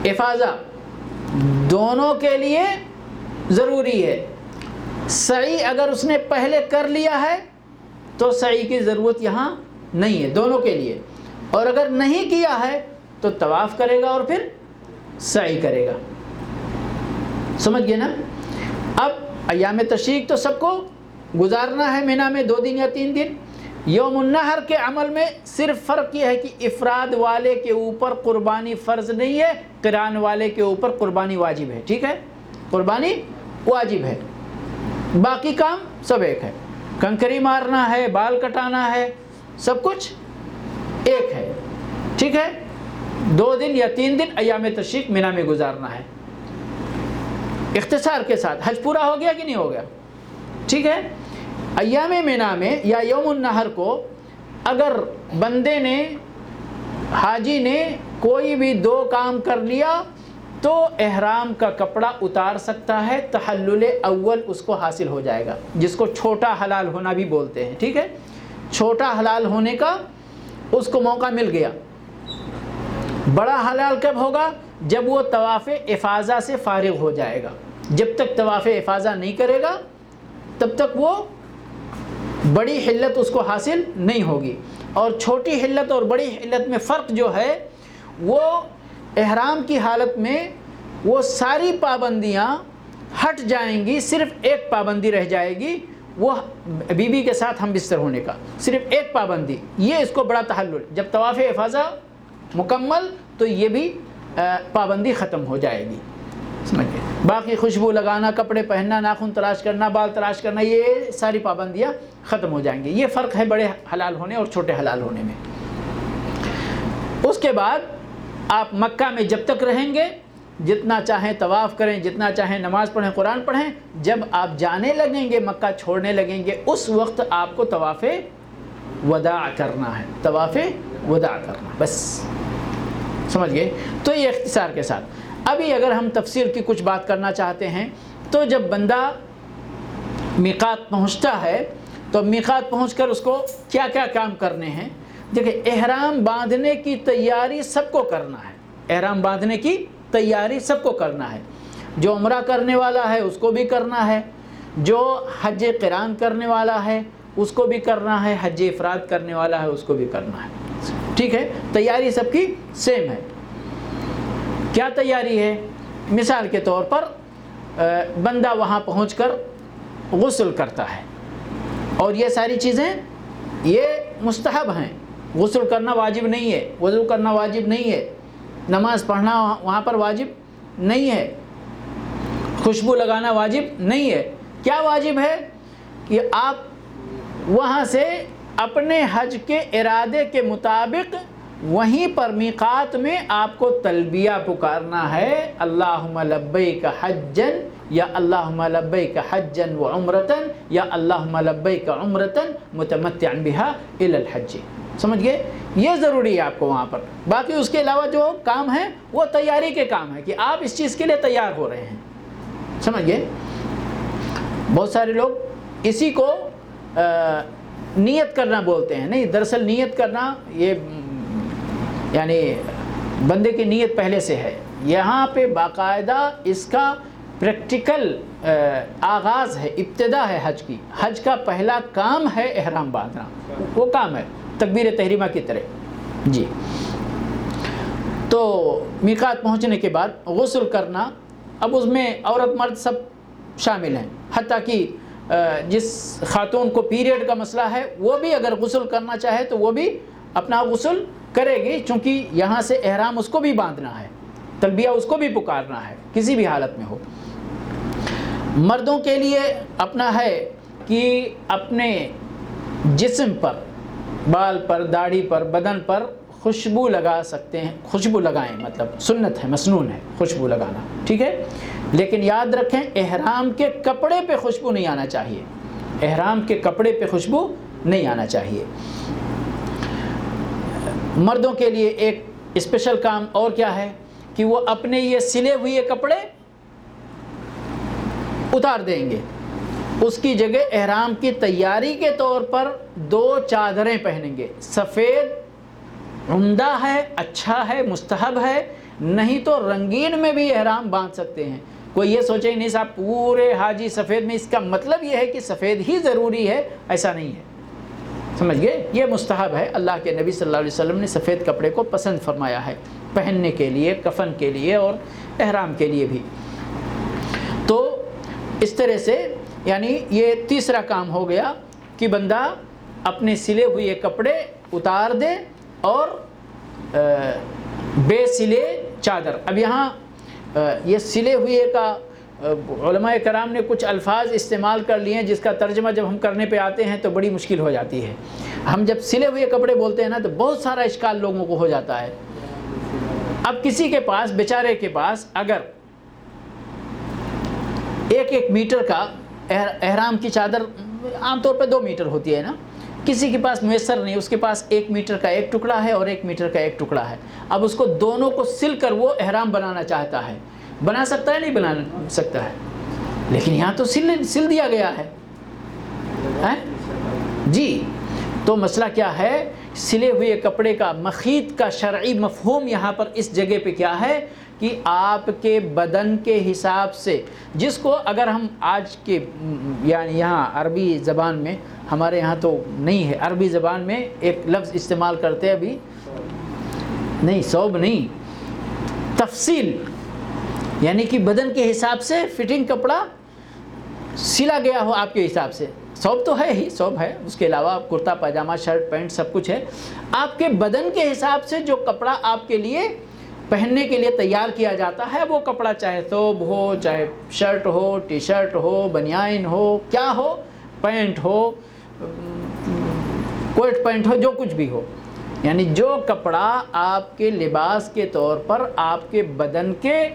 افاضہ دونوں کے لیے ضروری ہے۔ سعی اگر اس نے پہلے کر لیا ہے تو سعی کی ضرورت یہاں نہیں ہے دونوں کے لیے، اور اگر نہیں کیا ہے تو طواف کرے گا اور پھر سعی کرے گا۔ سمجھ گئے نا؟ اب ایام تشریق تو سب کو گزارنا ہے مینا میں 2 دن یا 3 دن۔ یوم النحر کے عمل میں صرف فرق یہ ہے کہ افراد والے کے اوپر قربانی فرض نہیں ہے، قران والے کے اوپر قربانی واجب ہے۔ ٹھیک ہے، قربانی واجب ہے، باقی کام سب ایک ہے۔ کنکری مارنا ہے، بال کٹانا ہے، سب کچھ ایک ہے، ٹھیک ہے۔ 2 دن یا 3 دن ایام تشریق مینا میں گزارنا ہے اختصار کے ساتھ۔ حج پورا ہو گیا کہ نہیں ہو گیا؟ ٹھیک ہے۔ ایام مینا میں یا یوم النحر کو اگر بندے نے، حاجی نے کوئی بھی 2 کام کر لیا تو احرام کا کپڑا اتار سکتا ہے، تحلل اول اس کو حاصل ہو جائے گا، جس کو چھوٹا حلال ہونا بھی بولتے ہیں، ٹھیک ہے۔ چھوٹا حلال ہونے کا اس کو موقع مل گیا۔ بڑا حلال کب ہوگا؟ جب وہ طواف افاضہ سے فارغ ہو جائے گا۔ جب تک طواف افاضہ نہیں کرے گا تب تک وہ بڑی حلت اس کو حاصل نہیں ہوگی۔ اور چھوٹی حلت اور بڑی حلت میں فرق جو ہے، وہ احرام کی حالت میں وہ ساری پابندیاں ہٹ جائیں گی، صرف ایک پابندی رہ جائے گی، وہ بیوی کے ساتھ ہم بستر ہونے کا، صرف ایک پابندی، یہ اس کو بڑا تحلل۔ جب طواف افاضہ مکمل تو یہ بھی پابندی ختم ہو جائے گی، سمجھے۔ باقی خوشبو لگانا، کپڑے پہننا، ناخن تراش کرنا، بال تراش کرنا، یہ ساری پابندیاں ختم ہو جائیں گی۔ یہ فرق ہے بڑے حلال ہونے اور چھوٹے حلال ہونے میں۔ اس کے بعد آپ مکہ میں جب تک رہیں گے، جتنا چاہیں طواف کریں، جتنا چاہیں نماز پڑھیں، قرآن پڑھیں، جب آپ جانے لگیں گے، مکہ چھوڑنے لگیں گے، اس وقت آپ کو طواف وداع کرنا ہے، طواف وداع کرنا، بس، سمجھ گئے۔ تو یہ اختصار کے ساتھ۔ ابھی اگر ہم تفسیر کی کچھ بات کرنا چاہتے ہیں تو جب بندہ میقات پہنچتا ہے تو میقات پہنچ کر اس کو کیا کیا کام کرنے ہیں؟ دیکھیں، احرام باندھنے کی تیاری سب کو کرنا ہے، احرام باندھنے کی تیاری سب کو کرنا ہے۔ جو عمرہ کرنے والا ہے اس کو بھی کرنا ہے، جو حج قران کرنے والا ہے اس کو بھی کرنا ہے، حج افراد کرنے والا ہے اس کو بھی کرنا ہے، ٹھیک ہے۔ تیاری سب کی سیم ہے۔ کیا تیاری ہے؟ مثال کے طور پر بندہ وہاں پہنچ کر غسل کرتا ہے، اور یہ ساری چیزیں یہ مستحب ہیں، غسل کرنا واجب نہیں ہے، وضو کرنا واجب نہیں ہے، نماز پڑھنا وہاں پر واجب نہیں ہے، خوشبو لگانا واجب نہیں ہے۔ کیا واجب ہے؟ کہ آپ وہاں سے اپنے حج کے ارادے کے مطابق وہیں پر میقات میں آپ کو تلبیہ پکارنا ہے، اللہم لبیک حجن، یا اللہم لبیک حجن و عمرتن، یا اللہم لبیک عمرتن متمتعا بہا الی الحج، سمجھ گئے؟ یہ ضروری ہے آپ کو وہاں پر۔ باقی اس کے علاوہ جو کام ہیں وہ تیاری کے کام ہیں، کہ آپ اس چیز کے لیے تیار ہو رہے ہیں، سمجھ گئے؟ بہت سارے لوگ اسی کو نیت کرنا بولتے ہیں، نہیں، دراصل نیت کرنا یہ یعنی بندے کی نیت پہلے سے ہے۔ یہاں پہ باقاعدہ اس کا پریکٹیکل آغاز ہے، ابتدا ہے حج کی۔ حج کا پہلا کام ہے احرام باندھنا، وہ کام ہے تکبیر تحریمہ کی طرح، جی۔ تو میقات پہنچنے کے بعد غسل کرنا، اب اس میں عورت مرد سب شامل ہیں، حتیٰ کہ جس خاتون کو پیریڈ کا مسئلہ ہے وہ بھی اگر غسل کرنا چاہے تو وہ بھی اپنا غسل کرے گی، چونکہ یہاں سے احرام اس کو بھی باندھنا ہے، تلبیہ اس کو بھی پکارنا ہے، کسی بھی حالت میں ہو۔ مردوں کے لیے اپنا ہے کہ اپنے جسم پر، بال پر، داڑھی پر، بدن پر خوشبو لگا سکتے ہیں، خوشبو لگائیں، مطلب سنت ہے، مسنون ہے خوشبو لگانا، ٹھیک ہے۔ لیکن یاد رکھیں احرام کے کپڑے پہ خوشبو نہیں آنا چاہیے، احرام کے کپڑے پہ خوشبو نہیں آنا چاہیے۔ مردوں کے لیے ایک اسپیشل کام اور کیا ہے کہ وہ اپنے یہ سلے ہوئے کپڑے اتار دیں گے، اس کی جگہ احرام کی تیاری کے طور پر 2 چادریں پہنیں گے۔ سفید عمدہ ہے، اچھا ہے، مستحب ہے، نہیں تو رنگین میں بھی احرام باندھ سکتے ہیں۔ کوئی یہ سوچے نہیں صاحب پورے حاجی سفید میں، اس کا مطلب یہ ہے کہ سفید ہی ضروری ہے، ایسا نہیں ہے، سمجھ گئے؟ یہ مستحب ہے، اللہ کے نبی صلی اللہ علیہ وسلم نے سفید کپڑے کو پسند فرمایا ہے پہننے کے لیے، کفن کے لیے اور احرام کے لیے بھی۔ تو اس طرح سے یعنی یہ تیسرا کام ہو گیا کہ بندہ اپنے سلے ہوئے کپڑے اتار دے اور بے سلے چادر۔ اب یہاں یہ سلے ہوئے کا علماء کرام نے کچھ الفاظ استعمال کر لیے ہیں جس کا ترجمہ جب ہم کرنے پہ آتے ہیں تو بڑی مشکل ہو جاتی ہے. ہم جب سلے ہوئے کپڑے بولتے ہیں نا تو بہت سارا اشکال لوگوں کو ہو جاتا ہے. اب کسی کے پاس بیچارے کے پاس اگر 1 میٹر کا احرام کی چادر عام طور پہ 2 میٹر ہوتی ہے نا, کسی کے پاس میسر نہیں, اس کے پاس 1 میٹر کا 1 ٹکڑا ہے اور 1 میٹر کا 1 ٹکڑا ہے. اب اس کو دونوں کو سل کر وہ احرام بنانا چاہتا ہے, بنا سکتا ہے نہیں بنا سکتا ہے, لیکن یہاں تو سل دیا گیا ہے جی. تو مسئلہ کیا ہے, سلے ہوئے کپڑے کا مخیط کا شرعی مفہوم یہاں پر اس جگہ پہ کیا ہے کہ آپ کے بدن کے حساب سے, جس کو اگر ہم آج کے یعنی یہاں عربی زبان میں, ہمارے یہاں تو نہیں ہے, عربی زبان میں ایک لفظ استعمال کرتے ہیں ابھی نہیں, ثوب نہیں, تفصیل, یعنی کہ بدن کے حساب سے فٹنگ کپڑا سلا گیا ہو آپ کے حساب سے. ثوب تو ہے ہی, ثوب ہے, اس کے علاوہ کرتا پاجامہ شرٹ پینٹ سب کچھ ہے. آپ کے بدن کے حساب سے جو کپڑا آپ کے لیے پہننے کے لیے تیار کیا جاتا ہے, وہ کپڑا چاہے ثوب ہو, چاہے شرٹ ہو, ٹی شرٹ ہو, بنیان ہو, کیا ہو, پینٹ ہو, کوٹ پینٹ ہو, جو کچھ بھی ہو, یعنی جو کپڑا آپ کے لباس کے طور پر آپ کے بدن کے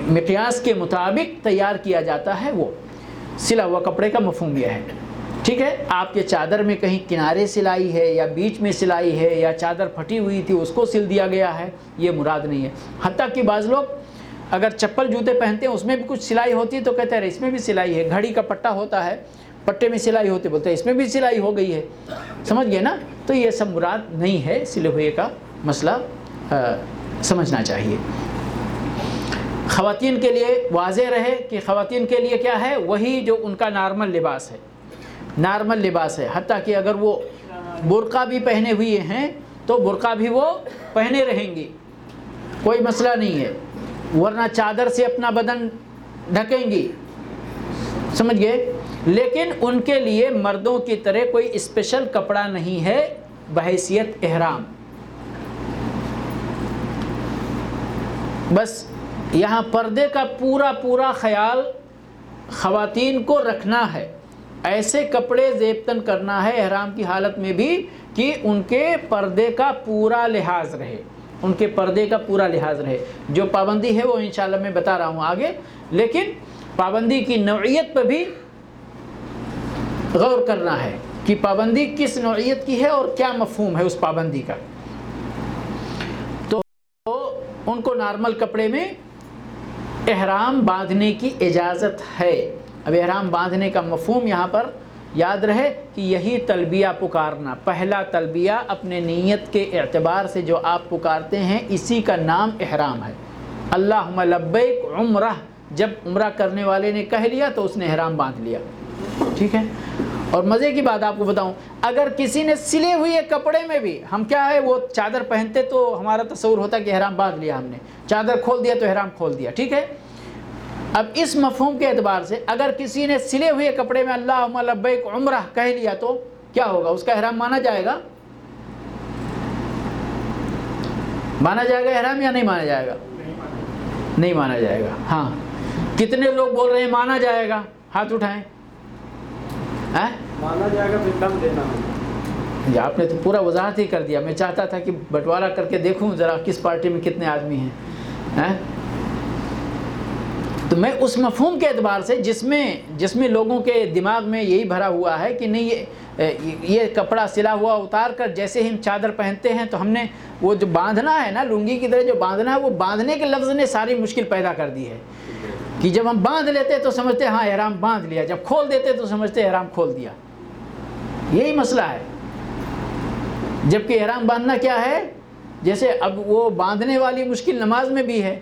مقیاس کے مطابق تیار کیا جاتا ہے, وہ سلا ہوا کپڑے کا مفہوم یہ ہے. ٹھیک ہے, آپ کے چادر میں کہیں کنارے سلائی ہے یا بیچ میں سلائی ہے یا چادر پھٹی ہوئی تھی اس کو سل دیا گیا ہے, یہ مراد نہیں ہے. حتیٰ کہ بعض لوگ اگر چپل جوتے پہنتے ہیں اس میں بھی کچھ سلائی ہوتی ہے تو کہتے ہیں اس میں بھی سلائی ہے. گھڑی کا پٹا ہوتا ہے, پٹے میں سلائی ہوتی, بولتے ہیں اس میں بھی سلائی ہو گئی ہے. سمجھ گئے نا, تو یہ سب مراد نہیں ہے. سلے ہوئے کا مسئلہ سمجھنا چاہیے. خواتین کے لیے واضح رہے کہ خواتین کے لیے کیا ہے, وہی جو ان کا نارمل لباس ہے, نارمل لباس ہے. حتیٰ کہ اگر وہ برقع بھی پہنے ہوئے ہیں تو برقع بھی وہ پہنے رہیں گی, کوئی مسئلہ نہیں ہے, ورنہ چادر سے اپنا بدن ڈھکیں گی. سمجھ گئے, لیکن ان کے لیے مردوں کی طرح کوئی اسپیشل کپڑا نہیں ہے بحیثیت احرام. بس یہاں پردے کا پورا خیال خواتین کو رکھنا ہے. ایسے کپڑے زیبتن کرنا ہے احرام کی حالت میں بھی کہ ان کے پردے کا پورا لحاظ رہے, ان کے پردے کا پورا لحاظ رہے. جو پابندی ہے وہ انشاءاللہ میں بتا رہا ہوں آگے, لیکن پابندی کی نوعیت پہ بھی غور کرنا ہے کہ پابندی کس نوعیت کی ہے اور کیا مفہوم ہے اس پابندی کا. تو ان کو نارمل کپڑے میں احرام باندھنے کی اجازت ہے. اب احرام باندھنے کا مفہوم یہاں پر یاد رہے کہ یہی تلبیہ پکارنا, پہلا تلبیہ اپنے نیت کے اعتبار سے جو آپ پکارتے ہیں اسی کا نام احرام ہے. اللہم لبیک عمرہ, جب عمرہ کرنے والے نے کہہ لیا تو اس نے احرام باندھ لیا. ٹھیک ہے, اور مزے کی بات آپ کو بتاؤں, اگر کسی نے سلے ہوئے کپڑے میں بھی, ہم کیا ہے وہ چادر پہنتے تو ہمارا تصور ہوتا کہ احرام باندھ لیا ہم نے, چادر کھول دیا تو احرام کھول دیا. ٹھیک ہے, اب اس مفہوم کے اعتبار سے اگر کسی نے سلے ہوئے کپڑے میں اللہم لبیک عمرہ کہہ لیا تو کیا ہوگا, اس کا احرام مانا جائے گا, مانا جائے گا احرام یا نہیں مانا جائے گا؟ نہیں مانا جائے گا. ہاں, کتنے لوگ بول رہے ہیں مانا جائے گا, ہاتھ اٹھائیں. مانا جائے گا, پھر کم دینا ہے. آپ نے تو پورا وضاحت ہی کر دیا. میں چاہتا تھا کہ بٹوارہ کر کے دیکھوں ذرا کس پارٹی میں کتنے آدمی ہیں. تو میں اس مفہوم کے اعتبار سے جس میں لوگوں کے دماغ میں یہی بھرا ہوا ہے کہ نہیں یہ کپڑا سلا ہوا اتار کر جیسے ہم چادر پہنتے ہیں تو ہم نے وہ جو باندھنا ہے نا, لنگی کی طرح جو باندھنا ہے, وہ باندھنے کے لفظ نے ساری مشکل پیدا کر دی ہے. کہ جب ہم باندھ لیتے تو سمجھتے ہاں احرام باندھ لیا, جب کھول دیتے تو سمجھتے احرام کھول دیا. یہی مسئلہ ہے. جبکہ احرام باندھنا کیا ہے, جیسے اب وہ باندھنے والی مشکل نماز میں بھی ہے.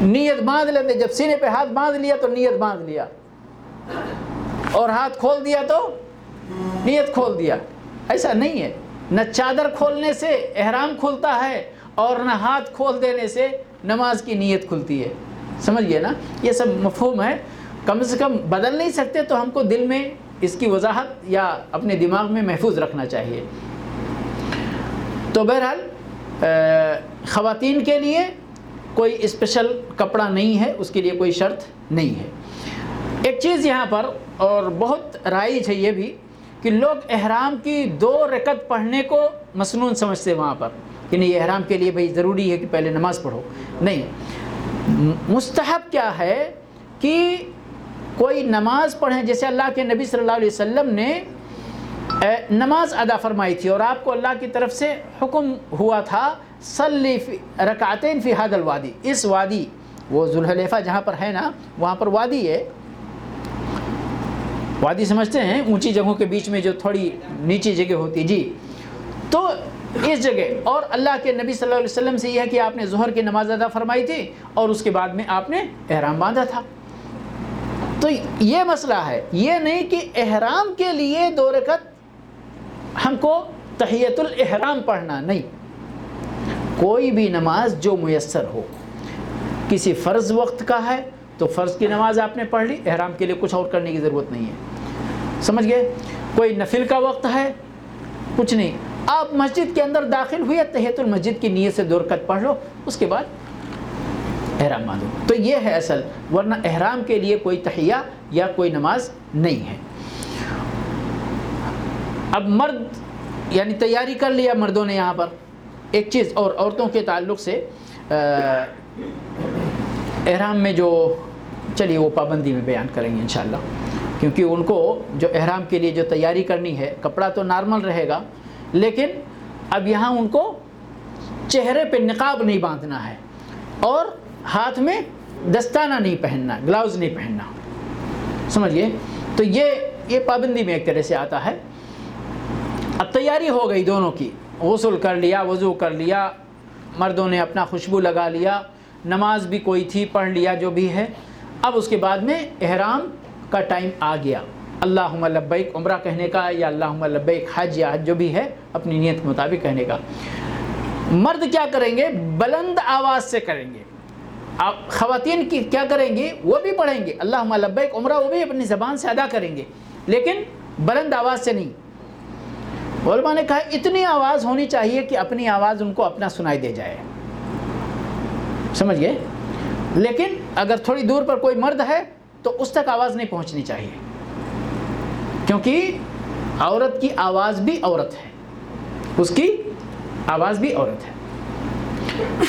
نیت باندھ لیتے, جب سینے پہ ہاتھ باندھ لیا تو نیت باندھ لیا, اور ہاتھ کھول دیا تو نیت کھول دیا. ایسا نہیں ہے. نہ چادر کھولنے سے احرام کھلتا ہے اور نہ ہاتھ کھول دینے سے نماز کی نیت کھلتی ہے. سمجھ گئے نا, یہ سب مفہوم ہے. کم سے کم بدل نہیں سکتے تو ہم کو دل میں اس کی وضاحت یا اپنے دماغ میں محفوظ رکھنا چاہیے. تو بہرحال خواتین کے لیے کوئی اسپیشل کپڑا نہیں ہے، اس کے لیے کوئی شرط نہیں ہے۔ ایک چیز یہاں پر اور بہت رائج ہے یہ بھی کہ لوگ احرام کی 2 رکعت پڑھنے کو مسنون سمجھتے وہاں پر کہ نہیں، احرام کے لیے بھئی ضروری ہے کہ پہلے نماز پڑھو۔ نہیں، مستحب کیا ہے کہ کوئی نماز پڑھیں، جیسے اللہ کے نبی صلی اللہ علیہ وسلم نے نماز ادا فرمائی تھی اور آپ کو اللہ کی طرف سے حکم ہوا تھا صلی رکعتین فی ھذا الوادی، اس وادی، وہ ذوالحلیفہ جہاں پر ہے نا، وہاں پر وادی ہے، وادی سمجھتے ہیں، اونچی جگہوں کے بیچ میں جو تھوڑی نیچی جگہ ہوتی، جی، تو اس جگہ، اور اللہ کے نبی صلی اللہ علیہ وسلم سے یہ ہے کہ آپ نے ظہر کی نماز ادا فرمائی تھی اور اس کے بعد میں آپ نے احرام باندھا تھا۔ تو یہ مسئلہ ہے، یہ نہیں کہ احرام کے لیے 2 رکعت ہم کو تحیۃ الاحرام پڑھنا، نہیں، کوئی بھی نماز جو میسر ہو، کسی فرض وقت کا ہے تو فرض کی نماز آپ نے پڑھ لی، احرام کے لیے کچھ اور کرنے کی ضرورت نہیں ہے، سمجھ گئے؟ کوئی نفل کا وقت ہے، کچھ نہیں، آپ مسجد کے اندر داخل ہوئے، تحیۃ المسجد کی نیت سے 2 رکعت پڑھ لو، اس کے بعد احرام باندھو، تو یہ ہے اصل، ورنہ احرام کے لیے کوئی تحیہ یا کوئی نماز نہیں ہے۔ اب مرد یعنی تیاری کر لیا مردوں نے یہاں پر، ایک چیز اور عورتوں کے تعلق سے احرام میں جو، چلیے وہ پابندی میں بیان کریں گے انشاءاللہ، کیونکہ ان کو جو احرام کے لیے جو تیاری کرنی ہے، کپڑا تو نارمل رہے گا، لیکن اب یہاں ان کو چہرے پہ نقاب نہیں باندھنا ہے اور ہاتھ میں دستانہ نہیں پہننا، گلاؤز نہیں پہننا، سمجھ گئے؟ تو یہ پابندی میں ایک طرح سے آتا ہے۔ اب تیاری ہو گئی دونوں کی، غسل کر لیا، وضو کر لیا، مردوں نے اپنا خوشبو لگا لیا، نماز بھی کوئی تھی پڑھ لیا جو بھی ہے، اب اس کے بعد میں احرام کا ٹائم آ گیا، اللہم لبیک عمرہ کہنے کا یا اللہم لبیک حج یا حج جو بھی ہے اپنی نیت کے مطابق کہنے کا۔ مرد کیا کریں گے؟ بلند آواز سے کریں گے۔ خواتین کی کیا کریں گی؟ وہ بھی پڑھیں گے اللہم لبیک عمرہ، وہ بھی اپنی زبان سے ادا کریں گے، لیکن بلند آواز سے نہیں۔ علماء نے کہا اتنی آواز ہونی چاہیے کہ اپنی آواز ان کو اپنا سنائی دے جائے، سمجھ گئے؟ لیکن اگر تھوڑی دور پر کوئی مرد ہے تو اس تک آواز نہیں پہنچنی چاہیے، کیونکہ عورت کی آواز بھی عورت ہے، اس کی آواز بھی عورت ہے۔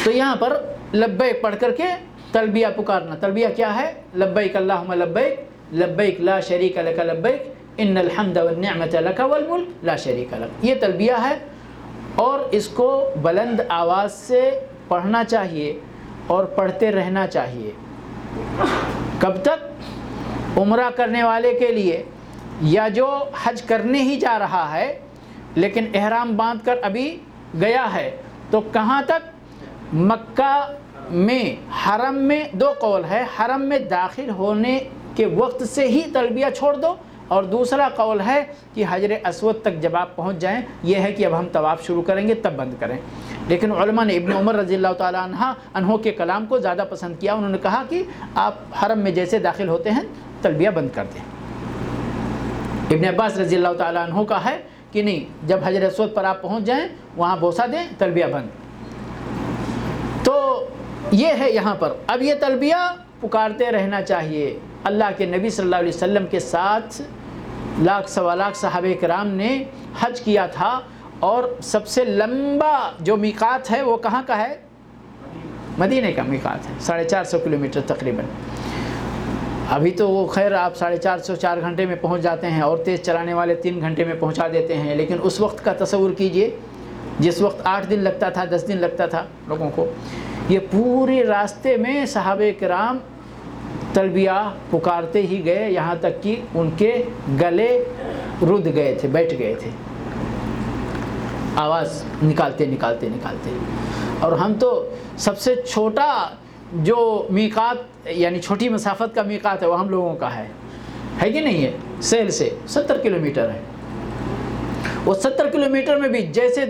تو یہاں پر لبیک پڑھ کر کے تلبیہ پکارنا، تلبیہ کیا ہے؟ لبیک اللہم لبیک، لبیک لا شریک لک لبیک، ان الحمد والنعمت لک والملک لا شریک لک، یہ تلبیہ ہے، اور اس کو بلند آواز سے پڑھنا چاہیے اور پڑھتے رہنا چاہیے۔ کب تک؟ عمرہ کرنے والے کے لیے، یا جو حج کرنے ہی جا رہا ہے لیکن احرام باندھ کر ابھی گیا ہے، تو کہاں تک؟ مکہ میں، حرم میں 2 قول ہے، حرم میں داخل ہونے کے وقت سے ہی تلبیہ چھوڑ دو، اور دوسرا قول ہے کہ حجر اسود تک جب آپ پہنچ جائیں، یہ ہے کہ اب ہم طواف شروع کریں گے تب بند کریں۔ لیکن علماء نے ابن عمر رضی اللہ تعالیٰ عنہ کے کلام کو زیادہ پسند کیا، انہوں نے کہا کہ آپ حرم میں جیسے داخل ہوتے ہیں تلبیہ بند کر دیں۔ ابن عباس رضی اللہ تعالیٰ عنہ کا ہے کہ نہیں، جب حجر اسود پر آپ پہنچ جائیں وہاں بوسہ دیں، تلبیہ بند۔ تو یہ ہے یہاں پر، اب یہ تلبیہ پکارتے رہنا چاہیے۔ اللہ کے نبی صلی اللہ علیہ وسلم کے ساتھ 1 سوا لاکھ صحابہ کرام نے حج کیا تھا، اور سب سے لمبا جو میقات ہے وہ کہاں کا ہے؟ مدینہ کا میقات ہے، 450 کلومیٹر تقریباً۔ ابھی تو وہ خیر آپ 450 4 گھنٹے میں پہنچ جاتے ہیں، اور تیز چلانے والے 3 گھنٹے میں پہنچا دیتے ہیں، لیکن اس وقت کا تصور کیجئے، جس وقت 8 دن لگتا تھا، 10 دن لگتا تھا لوگوں کو، یہ پورے راستے میں صحابہ کرام تلبیہ پکارتے ہی گئے، یہاں تک کہ ان کے گلے رد گئے تھے، بیٹھ گئے تھے، آواز نکالتے نکالتے نکالتے۔ اور ہم تو سب سے چھوٹا جو میقات یعنی چھوٹی مسافت کا میقات ہے وہ ہم لوگوں کا ہے کہ نہیں ہے؟ سیل سے 70 کلومیٹر ہے۔ وہ 70 کلومیٹر میں بھی جیسے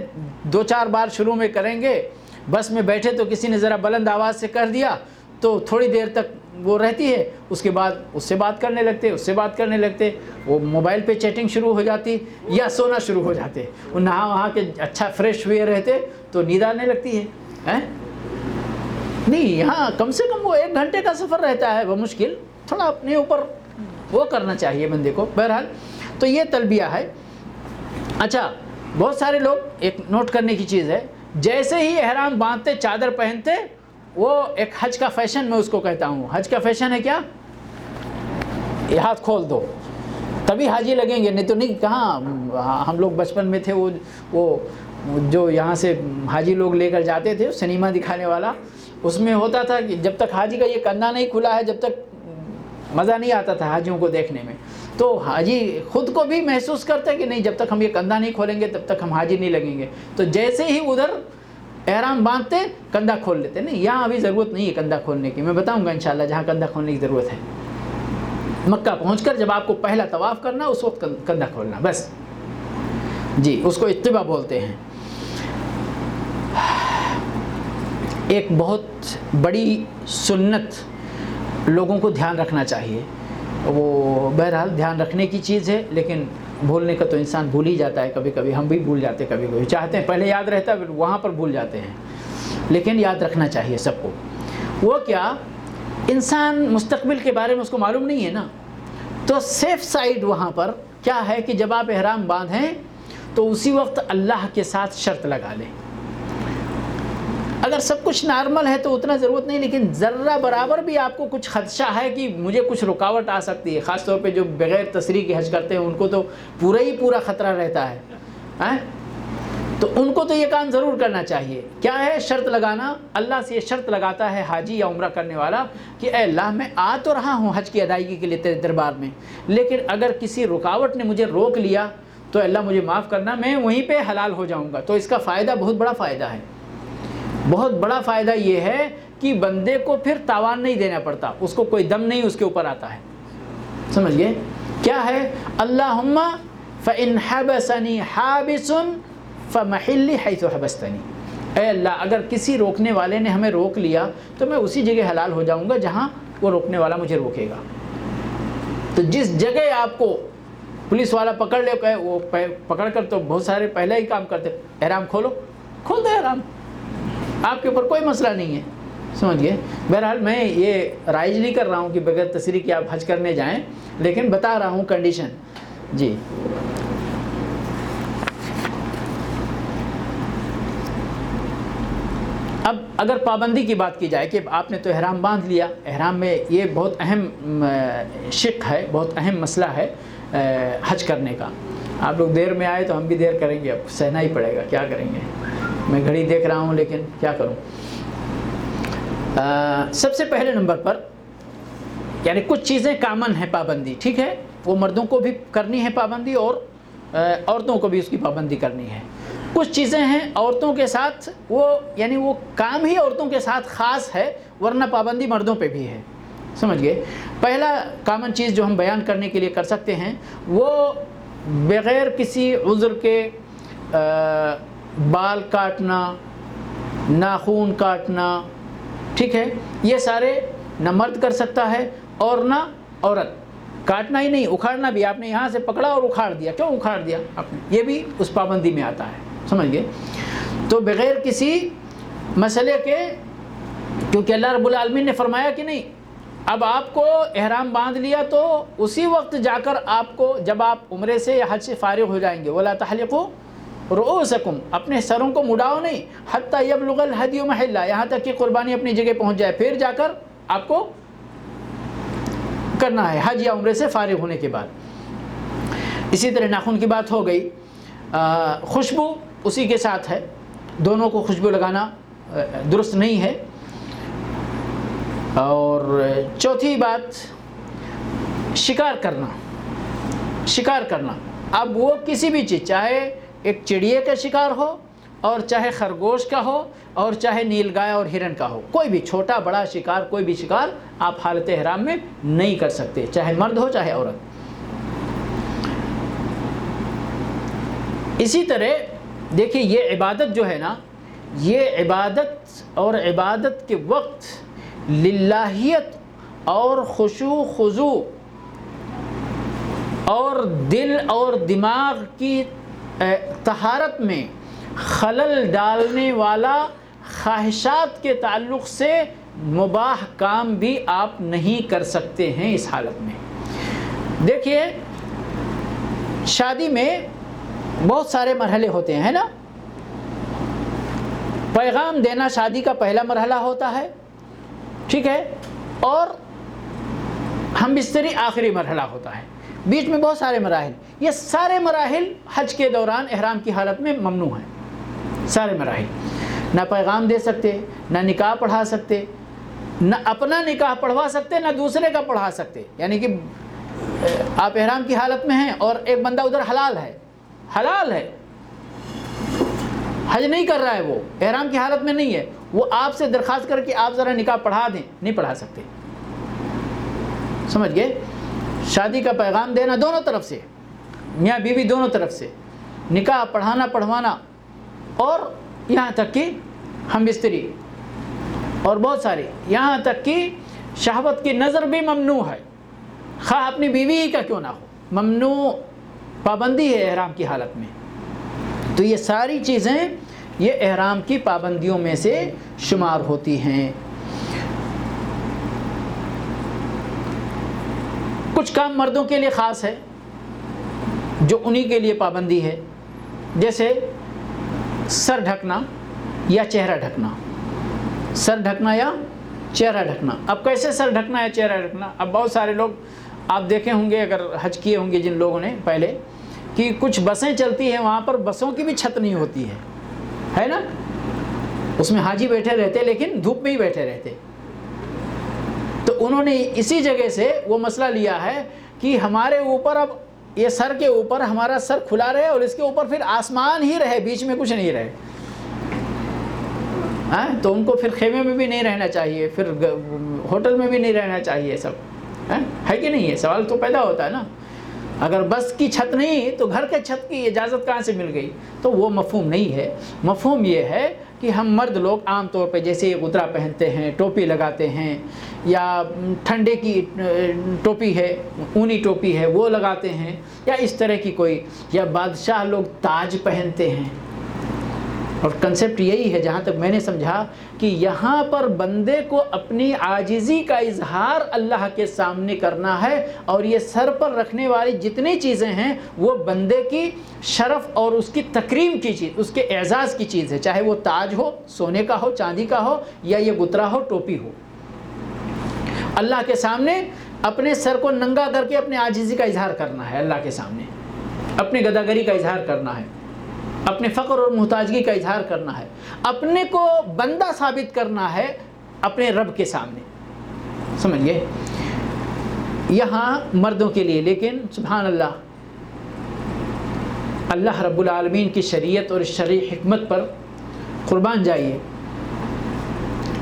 2-4 بار شروع میں کریں گے، بس میں بیٹھے تو کسی نے ذرا بلند آواز سے کر دیا تو تھوڑی دیر تک وہ رہتی ہے، اس کے بعد اس سے بات کرنے لگتے، اس سے بات کرنے لگتے، وہ موبائل پہ چیٹنگ شروع ہو جاتی یا سونا شروع ہو جاتے، وہ نہا وہاں کے اچھا فریش ہوئے رہتے تو نیند آنے لگتی ہے۔ نہیں، یہاں کم سے کم وہ 1 گھنٹے کا سفر رہتا ہے، وہ مشکل تھوڑا اپنے اوپر وہ کرنا چاہیے بندے کو. بہرحال تو یہ تلبیہ ہے. اچھا، بہت سارے لوگ، ایک نوٹ کرنے کی چیز ہے، جیسے ہی احرام باندھتے چادر پہنتے، وہ ایک حج کا فیشن میں اس کو کہتا ہوں. حج کا فیشن ہے کیا؟ یہ ہاتھ کھول دو تبھی حاجی لگیں گے، نہیں تو نہیں. کہاں ہم لوگ بچپن میں تھے، وہ جو یہاں سے حاجی لوگ لے کر جاتے تھے سنیما دکھانے والا، اس میں ہوتا تھا کہ جب تک حاجی کا یہ کندھا نہیں کھلا ہے جب تک مزہ نہیں آتا تھا حاجیوں کو دیکھنے میں. تو حاجی خود کو بھی محسوس کرتے کہ نہیں، جب تک ہم یہ کندھا نہیں کھولیں گے تب تک ہم حاجی نہیں لگیں گے. تو جیسے ہی ادھر احرام باندھتے کندھا کھول لیتے. نہیں، یہاں ابھی ضرورت نہیں ہے کندھا کھولنے کی، میں بتاؤں گا انشاءاللہ جہاں کندھا کھولنے کی ضرورت ہے. مکہ پہنچ کر جب آپ کو پہلا طواف کرنا اس وقت کندھا کھولنا بس. جی، اس کو اتباع بولتے ہیں. ایک بہت بڑی سنت لوگوں کو دھیان رکھنا چاہیے، وہ بہرحال دھیان رکھنے کی چیز ہے، لیکن بھولنے کا تو انسان بھول ہی جاتا ہے. کبھی کبھی ہم بھی بھول جاتے، کبھی کبھی چاہتے ہیں پہلے یاد رہتا ہے وہاں پر بھول جاتے ہیں، لیکن یاد رکھنا چاہیے سب کو. وہ کیا، انسان مستقبل کے بارے میں اس کو معلوم نہیں ہے نا، تو سیف سائڈ وہاں پر کیا ہے کہ جب آپ احرام باندھیں تو اسی وقت اللہ کے ساتھ شرط لگا لیں. اگر سب کچھ نارمل ہے تو اتنا ضرورت نہیں، لیکن ذرہ برابر بھی آپ کو کچھ خدشہ ہے کہ مجھے کچھ رکاوٹ آ سکتی ہے، خاص طور پہ جو بغیر تصریح کے حج کرتے ہیں ان کو تو پورا ہی پورا خطرہ رہتا ہے، تو ان کو تو یہ کام ضرور کرنا چاہیے. کیا ہے؟ شرط لگانا. اللہ سے یہ شرط لگاتا ہے حاجی یا عمرہ کرنے والا کہ اے اللہ، میں آ تو رہا ہوں حج کی ادائیگی کے لیے تیرے دربار میں، لیکن اگر کسی رکاوٹ نے مجھے روک لیا تو اللہ مجھے معاف کرنا، میں وہیں پہ حلال ہو جاؤں گا. تو اس کا فائدہ بہت بڑا فائدہ ہے. بہت بڑا فائدہ یہ ہے کہ بندے کو پھر تاوان نہیں دینا پڑتا، اس کو کوئی دم نہیں اس کے اوپر آتا ہے. سمجھ گئے؟ کیا ہے؟ اللہم فإن حبسنی حابس فمحلی حیث حبستنی. اے اللہ، اگر کسی روکنے والے نے ہمیں روک لیا تو میں اسی جگہ حلال ہو جاؤں گا جہاں وہ روکنے والا مجھے روکے گا. تو جس جگہ آپ کو پولیس والا پکڑ لے، وہ پکڑ کر تو بہت سارے پہلے ہی کام کرتے، احرام کھولو، کھول دو احرام، آپ کے اوپر کوئی مسئلہ نہیں ہے. سمجھ گئے؟ بہرحال میں یہ رائج نہیں کر رہا ہوں کہ بغیر تصریح کے آپ حج کرنے جائیں، لیکن بتا رہا ہوں کنڈیشن. جی، اب اگر پابندی کی بات کی جائے کہ آپ نے تو احرام باندھ لیا، احرام میں یہ بہت اہم شق ہے، بہت اہم مسئلہ ہے حج کرنے کا. آپ لوگ دیر میں آئے تو ہم بھی دیر کریں گے، اب سہنا ہی پڑے گا، کیا کریں گے. میں گھڑی دیکھ رہا ہوں لیکن کیا کروں. سب سے پہلے نمبر پر یعنی کچھ چیزیں کامن ہیں پابندی، ٹھیک ہے، وہ مردوں کو بھی کرنی ہے پابندی اور عورتوں کو بھی اس کی پابندی کرنی ہے. کچھ چیزیں ہیں عورتوں کے ساتھ، وہ یعنی وہ کام ہی عورتوں کے ساتھ خاص ہے، ورنہ پابندی مردوں پہ بھی ہے. سمجھ گئے؟ پہلا کامن چیز جو ہم بیان کرنے کے لیے کر سکتے ہیں، وہ بغیر کسی عذر کے بال کاٹنا، ناخون کاٹنا، ٹھیک ہے، یہ سارے نہ مرد کر سکتا ہے اور نہ عورت. کاٹنا ہی نہیں، اکھاڑنا بھی. آپ نے یہاں سے پکڑا اور اکھاڑ دیا، کیوں اکھاڑ دیا آپ نے؟ یہ بھی اس پابندی میں آتا ہے. سمجھ گئے؟ تو بغیر کسی مسئلے کے، کیونکہ اللہ رب العالمین نے فرمایا کہ نہیں، اب آپ کو احرام باندھ لیا تو اسی وقت جا کر آپ کو، جب آپ عمرے سے یا حج سے فارغ ہو جائیں گے، وَلَا تَحْلِقُوا رُؤُوسَكُمْ، اپنے سروں کو مڈاؤ نہیں، حَتَّى يَبْلُغَ الْهَدْيُ مَحِلَّهُ، یہاں تک کہ قربانی اپنی جگہ پہنچ جائے، پھر جا کر آپ کو کرنا ہے حج یا عمرے سے فارغ ہونے کے بعد. اسی طرح ناخن کی بات ہو گئی. خوشبو اسی کے ساتھ ہے، دونوں کو خوشبو لگانا درست نہیں ہے. اور چوتھی بات، شکار کرنا. شکار کرنا، اب وہ کسی بھی چیز، چاہے ایک چڑیے کا شکار ہو اور چاہے خرگوش کا ہو اور چاہے نیل گائے اور ہرن کا ہو، کوئی بھی چھوٹا بڑا شکار، کوئی بھی شکار آپ حالت احرام میں نہیں کر سکتے، چاہے مرد ہو چاہے عورت. اسی طرح دیکھیے، یہ عبادت جو ہے نا، یہ عبادت اور عبادت کے وقت للہیت اور خشوع خضوع اور دل اور دماغ کی طہارت میں خلل ڈالنے والا خواہشات کے تعلق سے مباح کام بھی آپ نہیں کر سکتے ہیں اس حالت میں۔ دیکھیے شادی میں بہت سارے مرحلے ہوتے ہیں نا، پیغام دینا شادی کا پہلا مرحلہ ہوتا ہے، ٹھیک ہے، اور ہم بستری آخری مرحلہ ہوتا ہے، بیچ میں بہت سارے مراحل۔ یہ سارے مراحل حج کے دوران احرام کی حالت میں ممنوع ہیں، سارے مراحل۔ نہ پیغام دے سکتے، نہ نکاح پڑھا سکتے، نہ اپنا نکاح پڑھوا سکتے، نہ دوسرے کا پڑھا سکتے۔ یعنی کہ آپ احرام کی حالت میں ہیں اور ایک بندہ ادھر حلال ہے، حج نہیں کر رہا ہے، وہ احرام کی حالت میں نہیں ہے، وہ آپ سے درخواست کر کے آپ ذرا نکاح پڑھا دیں، نہیں پڑھا سکتے۔ سمجھ گئے؟ شادی کا پیغام دینا دونوں طرف سے، میاں بیوی دونوں طرف سے، نکاح پڑھوانا، اور یہاں تک کہ ہم بستری، اور بہت ساری، یہاں تک کہ شہوت کی نظر بھی ممنوع ہے، خواہ اپنی بیوی ہی کا کیوں نہ ہو، ممنوع، پابندی ہے احرام کی حالت میں۔ تو یہ ساری چیزیں یہ احرام کی پابندیوں میں سے شمار ہوتی ہیں۔ کچھ کام مردوں کے لیے خاص ہے جو انہی کے لیے پابندی ہے، جیسے سر ڈھکنا یا چہرہ ڈھکنا، سر ڈھکنا یا چہرہ ڈھکنا۔ اب کیسے سر ڈھکنا یا چہرہ ڈھکنا؟ اب بہت سارے لوگ آپ دیکھے ہوں گے، اگر حج کیے ہوں گے جن لوگوں نے پہلے، کہ کچھ بسیں چلتی ہیں، وہاں پر بسوں کی بھی چھت نہیں ہوتی ہے نا، اس میں حاجی بیٹھے رہتے لیکن دھوپ میں ہی بیٹھے رہتے۔ تو انہوں نے اسی جگہ سے وہ مسئلہ لیا ہے کہ ہمارے اوپر اب یہ سر کے اوپر ہمارا سر کھلا رہے اور اس کے اوپر پھر آسمان ہی رہے، بیچ میں کچھ نہیں رہے، تو ان کو پھر خیمے میں بھی نہیں رہنا چاہیے، پھر ہوٹل میں بھی نہیں رہنا چاہیے، سب ہے کہ نہیں ہے؟ سوال تو پیدا ہوتا ہے نا، اگر بس کی چھت نہیں تو گھر کے چھت کی اجازت کہاں سے مل گئی؟ تو وہ مفہوم نہیں ہے۔ مفہوم یہ ہے کہ ہم مرد لوگ عام طور پہ جیسے غترہ پہنتے ہیں، ٹوپی لگاتے ہیں، یا ٹھنڈے کی ٹوپی ہے، اونی ٹوپی ہے وہ لگاتے ہیں، یا اس طرح کی کوئی، یا بادشاہ لوگ تاج پہنتے ہیں۔ اور کنسیپٹ یہی ہے جہاں تک میں نے سمجھا کہ یہاں پر بندے کو اپنی عاجزی کا اظہار اللہ کے سامنے کرنا ہے، اور یہ سر پر رکھنے والی جتنی چیزیں ہیں وہ بندے کی شرف اور اس کی تکریم کی چیز، اس کے اعزاز کی چیز ہے، چاہے وہ تاج ہو، سونے کا ہو، چاندی کا ہو، یا یہ غترہ ہو، ٹوپی ہو۔ اللہ کے سامنے اپنے سر کو ننگا کر کے اپنے عاجزی کا اظہار کرنا ہے، اللہ کے سامنے اپنی گداگری کا اظہار کرنا ہے، اپنے فقر اور محتاجگی کا اظہار کرنا ہے، اپنے کو بندہ ثابت کرنا ہے اپنے رب کے سامنے۔ سمجھ گئے؟ یہاں مردوں کے لیے، لیکن سبحان اللہ، اللہ رب العالمین کی شریعت اور شرعی حکمت پر قربان جائیے،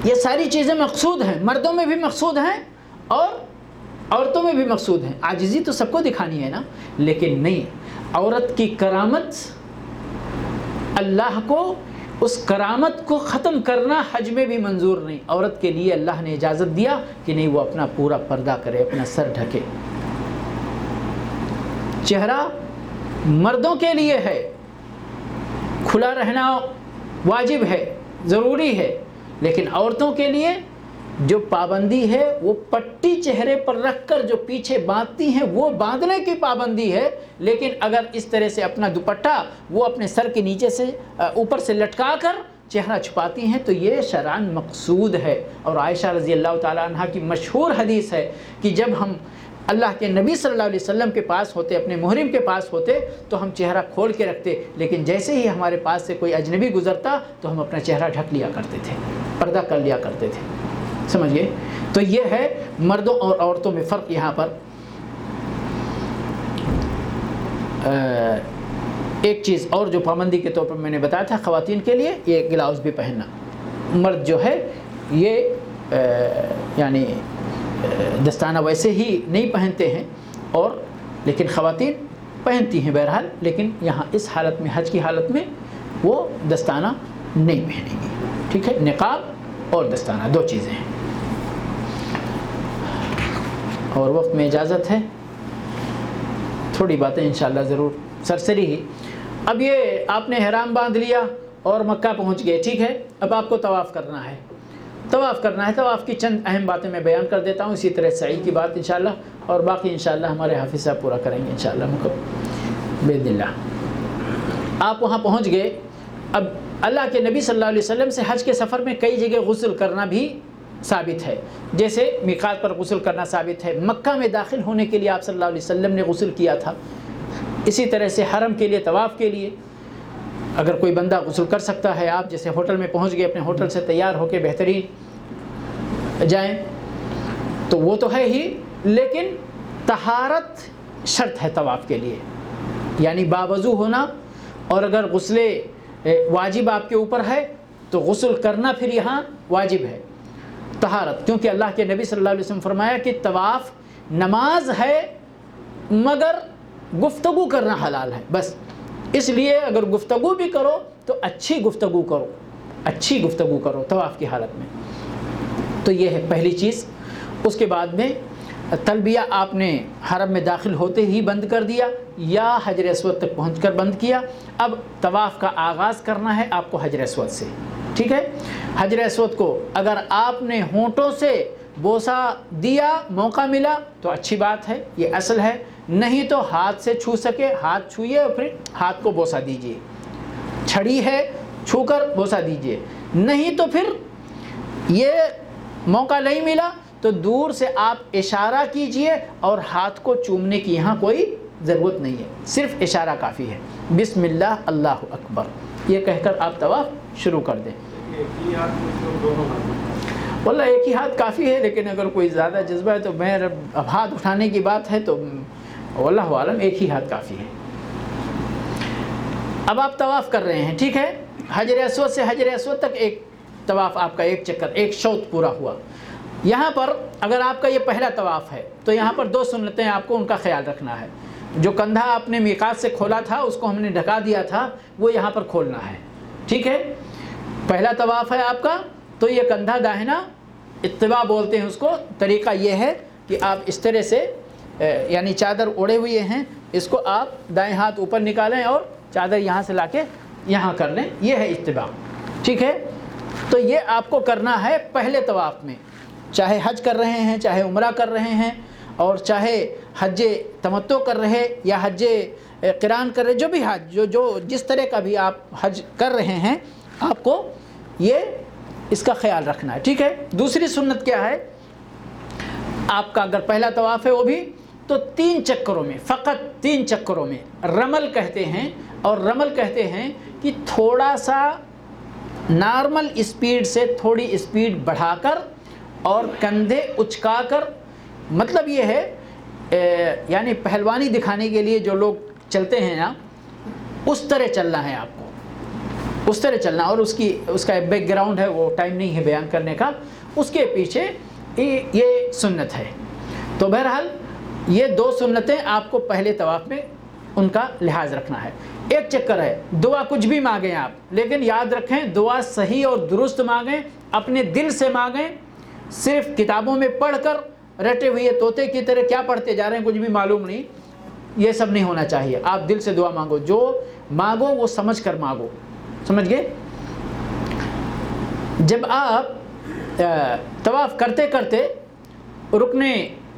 یہ ساری چیزیں مقصود ہیں، مردوں میں بھی مقصود ہیں اور عورتوں میں بھی مقصود ہیں۔ عاجزی تو سب کو دکھانی ہے نا، لیکن نہیں، عورت کی کرامت، اللہ کو اس کرامت کو ختم کرنا حج میں بھی منظور نہیں۔ عورت کے لیے اللہ نے اجازت دیا کہ نہیں، وہ اپنا پورا پردہ کرے، اپنا سر ڈھکے۔ چہرہ مردوں کے لیے ہے، کھلا رہنا واجب ہے، ضروری ہے، لیکن عورتوں کے لیے جو پابندی ہے وہ پٹی چہرے پر رکھ کر جو پیچھے باندھتی ہیں وہ باندھنے کی پابندی ہے، لیکن اگر اس طرح سے اپنا دوپٹہ وہ اپنے سر کے نیچے سے اوپر سے لٹکا کر چہرہ چھپاتی ہیں تو یہ شرعاً مقصود ہے۔ اور عائشہ رضی اللہ تعالیٰ عنہ کی مشہور حدیث ہے کہ جب ہم اللہ کے نبی صلی اللہ علیہ وسلم کے پاس ہوتے، اپنے محرم کے پاس ہوتے، تو ہم چہرہ کھول کے رکھتے، لیکن جیسے ہی ہمارے پاس سے کوئی اجنبی گزرتا تو ہم اپنا چہرہ ڈھک لیا کرتے تھے، پردہ کر لیا کرتے تھے۔ سمجھئے؟ تو یہ ہے مردوں اور عورتوں میں فرق۔ یہاں پر ایک چیز اور جو پابندی کے طور پر میں نے بتایا تھا خواتین کے لیے، یہ گلاؤز بھی پہننا۔ مرد جو ہے یہ یعنی دستانہ ویسے ہی نہیں پہنتے ہیں، اور لیکن خواتین پہنتی ہیں بہرحال، لیکن یہاں اس حالت میں، حج کی حالت میں، وہ دستانہ نہیں پہنیں گی۔ ٹھیک ہے؟ نقاب اور دستانہ دو چیزیں ہیں۔ اور وقت میں اجازت ہے، تھوڑی باتیں انشاءاللہ ضرور سرسری ہی۔ اب یہ آپ نے احرام باندھ لیا اور مکہ پہنچ گئے، ٹھیک ہے، اب آپ کو طواف کرنا ہے، طواف کی چند اہم باتیں میں بیان کر دیتا ہوں، اسی طرح سعی کی بات انشاءاللہ، اور باقی انشاءاللہ ہمارے حافظ صاحب پورا کریں گے انشاءاللہ باذن اللہ۔ آپ وہاں پہنچ گئے، اب اللہ کے نبی صلی اللہ علیہ وسلم سے حج کے سفر میں کئی جگہ غسل کرنا بھی ثابت ہے، جیسے میقات پر غسل کرنا ثابت ہے، مکہ میں داخل ہونے کے لیے آپ صلی اللہ علیہ وسلم نے غسل کیا تھا، اسی طرح سے حرم کے لیے، طواف کے لیے اگر کوئی بندہ غسل کر سکتا ہے، آپ جیسے ہوٹل میں پہنچ گئے، اپنے ہوٹل سے تیار ہو کے بہترین جائیں تو وہ تو ہے ہی، لیکن طہارت شرط ہے طواف کے لیے، یعنی باوضو ہونا، اور اگر غسل واجب آپ کے اوپر ہے تو غسل کرنا پھر یہاں واجب ہے، طہارت، کیونکہ اللہ کے نبی صلی اللہ علیہ وسلم فرمایا کہ طواف نماز ہے مگر گفتگو کرنا حلال ہے، بس اس لیے اگر گفتگو بھی کرو تو اچھی گفتگو کرو طواف کی حالت میں، تو یہ ہے پہلی چیز۔ اس کے بعد میں تلبیہ آپ نے حرم میں داخل ہوتے ہی بند کر دیا یا حجر اسود تک پہنچ کر بند کیا، اب طواف کا آغاز کرنا ہے آپ کو حجر اسود سے، ٹھیک ہے، حجر اسود کو اگر آپ نے ہونٹوں سے بوسہ دیا، موقع ملا تو اچھی بات ہے، یہ اصل ہے، نہیں تو ہاتھ سے چھو سکے ہاتھ چھوئیے اور پھر ہاتھ کو بوسہ دیجئے، چھڑی ہے چھو کر بوسہ دیجئے، نہیں تو پھر یہ موقع نہیں ملا تو دور سے آپ اشارہ کیجئے، اور ہاتھ کو چومنے کی یہاں کوئی ضرورت نہیں ہے، صرف اشارہ کافی ہے، بسم اللہ اللہ اکبر یہ کہہ کر آپ طواف شروع کر دیں۔ واللہ ایک ہی ہاتھ کافی ہے، لیکن اگر کوئی زیادہ جذبہ ہے تو میں اب ہاتھ اٹھانے کی بات ہے تو واللہ عالم ایک ہی ہاتھ کافی ہے۔ اب آپ طواف کر رہے ہیں، ٹھیک ہے، حجر اسود سے حجر اسود تک ایک طواف آپ کا، ایک چکر، ایک شوط پورا ہوا۔ یہاں پر اگر آپ کا یہ پہلا طواف ہے تو یہاں پر دو سنتیں آپ کو ان کا خیال رکھنا ہے، جو کندھا آپ نے میقات سے کھولا تھا اس کو ہم نے ڈھکا دیا تھا، وہ یہاں پر کھولنا ہے، ٹھیک ہے، پہلا طواف ہے آپ کا، تو یہ کندھا داہنا اتباع بولتے ہیں اس کو، طریقہ یہ ہے کہ آپ اس طرح سے یعنی چادر اوڑے ہوئے ہیں، اس کو آپ دائیں ہاتھ اوپر نکالیں اور چادر یہاں سے لا کے یہاں کر لیں، یہ ہے اتباع، ٹھیک ہے، تو یہ آپ کو کرنا ہے پہلے طواف میں، چاہے حج کر رہے ہیں، چاہے عمرہ کر رہے ہیں، اور چاہے حج تمتع کر رہے یا حج قران کر رہے، جو بھی حج جو جس طرح کا بھی آپ حج کر رہے ہیں، آپ کو یہ اس کا خیال رکھنا ہے، ٹھیک ہے۔ دوسری سنت کیا ہے، آپ کا اگر پہلا طواف ہے وہ بھی تو 3 چکروں میں، فقط 3 چکروں میں، رمل کہتے ہیں، اور رمل کہتے ہیں کہ تھوڑا سا نارمل اسپیڈ سے تھوڑی اسپیڈ بڑھا کر اور کندھے اچکا کر، مطلب یہ ہے یعنی پہلوانی دکھانے کے لیے جو لوگ چلتے ہیں نا، اس طرح چلنا ہے آپ کو، اس طرح چلنا، اور اس کا بیک گراؤنڈ ہے، وہ ٹائم نہیں ہے بیان کرنے کا، اس کے پیچھے یہ سنت ہے۔ تو بہرحال یہ 2 سنتیں آپ کو پہلے طواف میں ان کا لحاظ رکھنا ہے۔ ایک چکر ہے، دعا کچھ بھی مانگیں آپ، لیکن یاد رکھیں دعا صحیح اور درست مانگیں، اپنے دل سے مانگیں، صرف کتابوں میں پڑھ کر رٹے ہوئے طوطے کی طرح کیا پڑھتے جا رہے ہیں کچھ بھی معلوم نہیں، یہ سب نہیں ہونا چاہیے، آپ دل سے دعا مانگو، جو مانگو وہ سمجھ کر مانگو، سمجھ گئے؟ جب آپ طواف کرتے کرتے رکن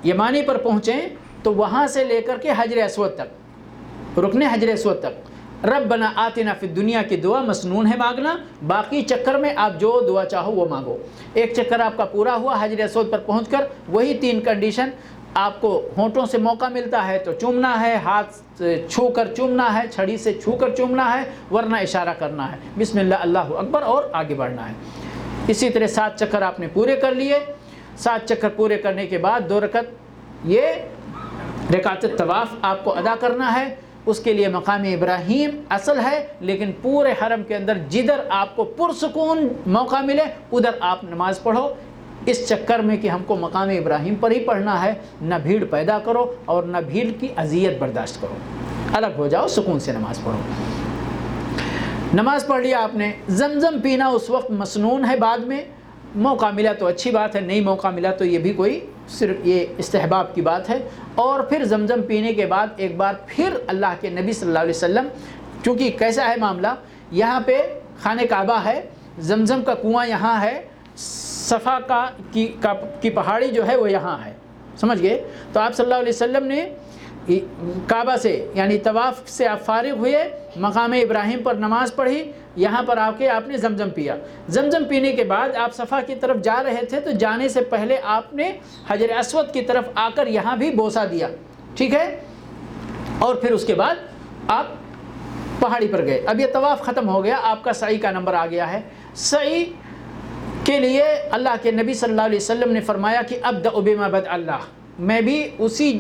یمانی پر پہنچیں تو وہاں سے لے کر کے حجر اسود تک، رکن حجر اسود تک ربنا آتنا فی الدنیا کی دعا مسنون ہے مانگنا، باقی چکر میں آپ جو دعا چاہو وہ مانگو۔ ایک چکر آپ کا پورا ہوا، حجر اسود پر پہنچ کر وہی 3 کنڈیشن، آپ کو ہونٹوں سے موقع ملتا ہے تو چومنا ہے، ہاتھ چھو کر چومنا ہے، چھڑی سے چھو کر چومنا ہے، ورنہ اشارہ کرنا ہے بسم اللہ اللہ اکبر اور آگے بڑھنا ہے۔ اسی طرح 7 چکر آپ نے پورے کر لیے، 7 چکر پورے کرنے کے بعد 2 رکعت یہ رکعت طواف آپ کو ادا کرنا ہے، اس کے لیے مقام ابراہیم اصل ہے، لیکن پورے حرم کے اندر جدھر آپ کو پرسکون موقع ملے ادھر آپ نماز پڑھو، اس چکر میں کہ ہم کو مقام ابراہیم پر ہی پڑھنا ہے، نہ بھیڑ پیدا کرو اور نہ بھیڑ کی اذیت برداشت کرو، الگ ہو جاؤ، سکون سے نماز پڑھو۔ نماز پڑھ لیا آپ نے، زمزم پینا اس وقت مسنون ہے، بعد میں موقع ملا تو اچھی بات ہے، نہیں موقع ملا تو یہ بھی کوئی صرف یہ استحباب کی بات ہے۔ اور پھر زمزم پینے کے بعد ایک بار پھر اللہ کے نبی صلی اللہ علیہ وسلم، چونکہ کیسا ہے معاملہ، یہاں پہ خانہ کعبہ ہے، زمزم کا کنواں یہاں ہے، صفا کی پہاڑی جو ہے وہ یہاں ہے، سمجھ گئے؟ تو آپ صلی اللہ علیہ وسلم نے کعبہ سے یعنی طواف سے آپ فارغ ہوئے، مقام ابراہیم پر نماز پڑھی، یہاں پر آ کے آپ نے زمزم پیا۔ زمزم پینے کے بعد آپ صفا کی طرف جا رہے تھے، تو جانے سے پہلے آپ نے حجر اسود کی طرف آ کر یہاں بھی بوسہ دیا، ٹھیک ہے؟ اور پھر اس کے بعد آپ پہاڑی پر گئے۔ اب یہ طواف ختم ہو گیا، آپ کا سعی کا نمبر آ گیا ہے۔ سعی کے لیے اللہ کے نبی صلی اللہ علیہ وسلم نے فرمایا کہ ابدأ بما بدأ اللہ، میں بھی اسی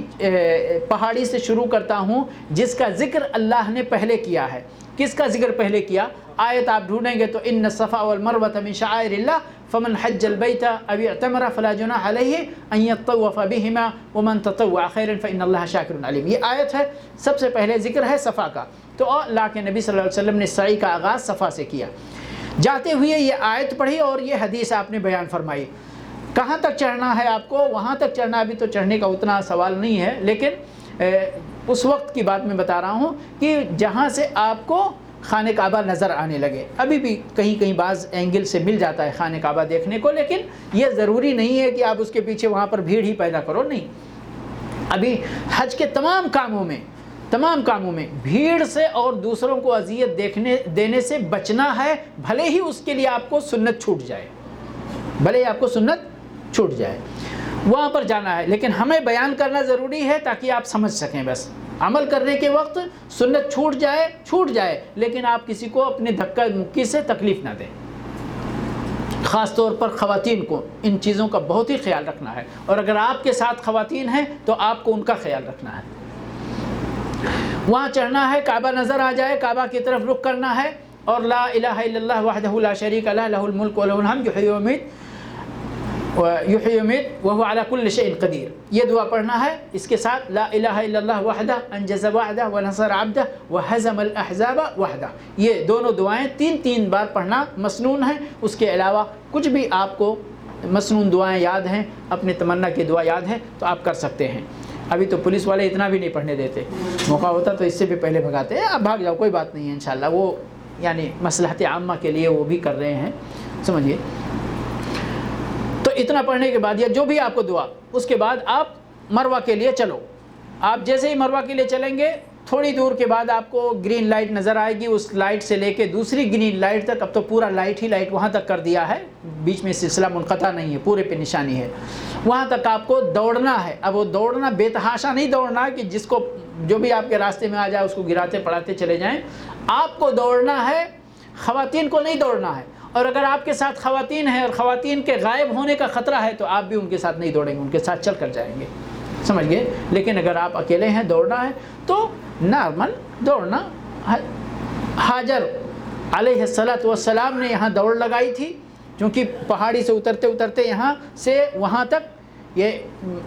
پہاڑی سے شروع کرتا ہوں جس کا ذکر اللہ نے پہلے کیا ہے۔ کس کا ذکر پہلے کیا؟ آیت آپ ڈھونڈیں گے تو ان الصفا والمروۃ من شعائر اللہ فمن حج البیت او اعتمر فلا جناح علیہ ان یطوف بہما ومن تطوع خیرا فان اللہ شاکر علیم۔ یہ آیت ہے، سب سے پہلے ذکر ہے صفا کا، تو اللہ کے نبی صلی اللہ علیہ وسلم نے سعی کا آغاز صفا سے کیا۔ جاتے ہوئے یہ آیت پڑھی اور یہ حدیث آپ نے بیان فرمائی۔ کہاں تک چڑھنا ہے آپ کو؟ وہاں تک چڑھنا، ابھی تو چڑھنے کا اتنا سوال نہیں ہے، لیکن اس وقت کی بات میں بتا رہا ہوں کہ جہاں سے آپ کو خانہ کعبہ نظر آنے لگے۔ ابھی بھی کہیں کہیں بعض اینگل سے مل جاتا ہے خانہ کعبہ دیکھنے کو، لیکن یہ ضروری نہیں ہے کہ آپ اس کے پیچھے وہاں پر بھیڑ ہی پیدا کرو، نہیں۔ ابھی حج کے تمام کاموں میں بھیڑ سے اور دوسروں کو اذیت دینے سے بچنا ہے، بھلے ہی اس کے لیے آپ کو سنت چھوٹ جائے، وہاں پر جانا ہے، لیکن ہمیں بیان کرنا ضروری ہے تاکہ آپ سمجھ سکیں۔ بس عمل کرنے کے وقت سنت چھوٹ جائے لیکن آپ کسی کو اپنے دھکا مکی سے تکلیف نہ دیں۔ خاص طور پر خواتین کو ان چیزوں کا بہت ہی خیال رکھنا ہے، اور اگر آپ کے ساتھ خواتین ہیں تو آپ کو ان کا خیال رکھنا ہے۔ وہاں چڑھنا ہے، کعبہ نظر آ جائے، کعبہ کی طرف رخ کرنا ہے، اور لا الہ الا اللہ وحدہ لا شریک لہ لہ الملک ولہ الحمد یحیی ویمیت وہو علی کل شیء قدیر، یہ دعا پڑھنا ہے۔ اس کے ساتھ لا الہ الا اللہ وحدہ انجز وعدہ ونصر عبدہ وہزم الاحزاب وحدہ، یہ دونوں دعائیں تین بار پڑھنا مسنون ہے۔ اس کے علاوہ کچھ بھی آپ کو مسنون دعائیں یاد ہیں، اپنے تمنا کی دعا یاد ہے تو آپ کر سکتے ہیں۔ ابھی تو پولیس والے اتنا بھی نہیں پڑھنے دیتے، موقع ہوتا تو اس سے بھی پہلے بھگاتے ہیں۔ آپ بھاگ جاؤ، کوئی بات نہیں ہے انشاءاللہ، وہ یعنی مصلحت عامہ کے لیے وہ بھی کر رہے ہیں، سمجھیے۔ تو اتنا پڑھنے کے بعد یا جو بھی آپ کو دعا، اس کے بعد آپ مروہ کے لیے چلو۔ آپ جیسے ہی مروہ کے لیے چلیں گے، تھوڑی دور کے بعد آپ کو گرین لائٹ نظر آئے گی، اس لائٹ سے لے کے دوسری گرین لائٹ تک، اب تو پورا لائٹ وہاں تک کر دیا ہے، بیچ میں سلسلہ منقطع نہیں ہے، پورے پہ نشانی ہے، وہاں تک آپ کو دوڑنا ہے۔ اب وہ دوڑنا بے تحاشا نہیں دوڑنا کہ جس کو جو بھی آپ کے راستے میں آ جائے اس کو گراتے پڑھاتے چلے جائیں، آپ کو دوڑنا ہے، خواتین کو نہیں دوڑنا ہے۔ اور اگر آپ کے ساتھ خواتین ہیں اور خواتین کے غائب ہونے کا خطرہ ہے تو آپ بھی ان کے ساتھ نہیں دوڑیں گے، ان کے ساتھ چل کر جائیں گے، سمجھ گئے؟ لیکن اگر آپ اکیلے ہیں، دوڑنا ہے تو نارمل دوڑنا۔ حاجر علیہ السلام نے یہاں دوڑ لگائی تھی، کیونکہ پہاڑی سے اترتے یہاں سے وہاں تک یہ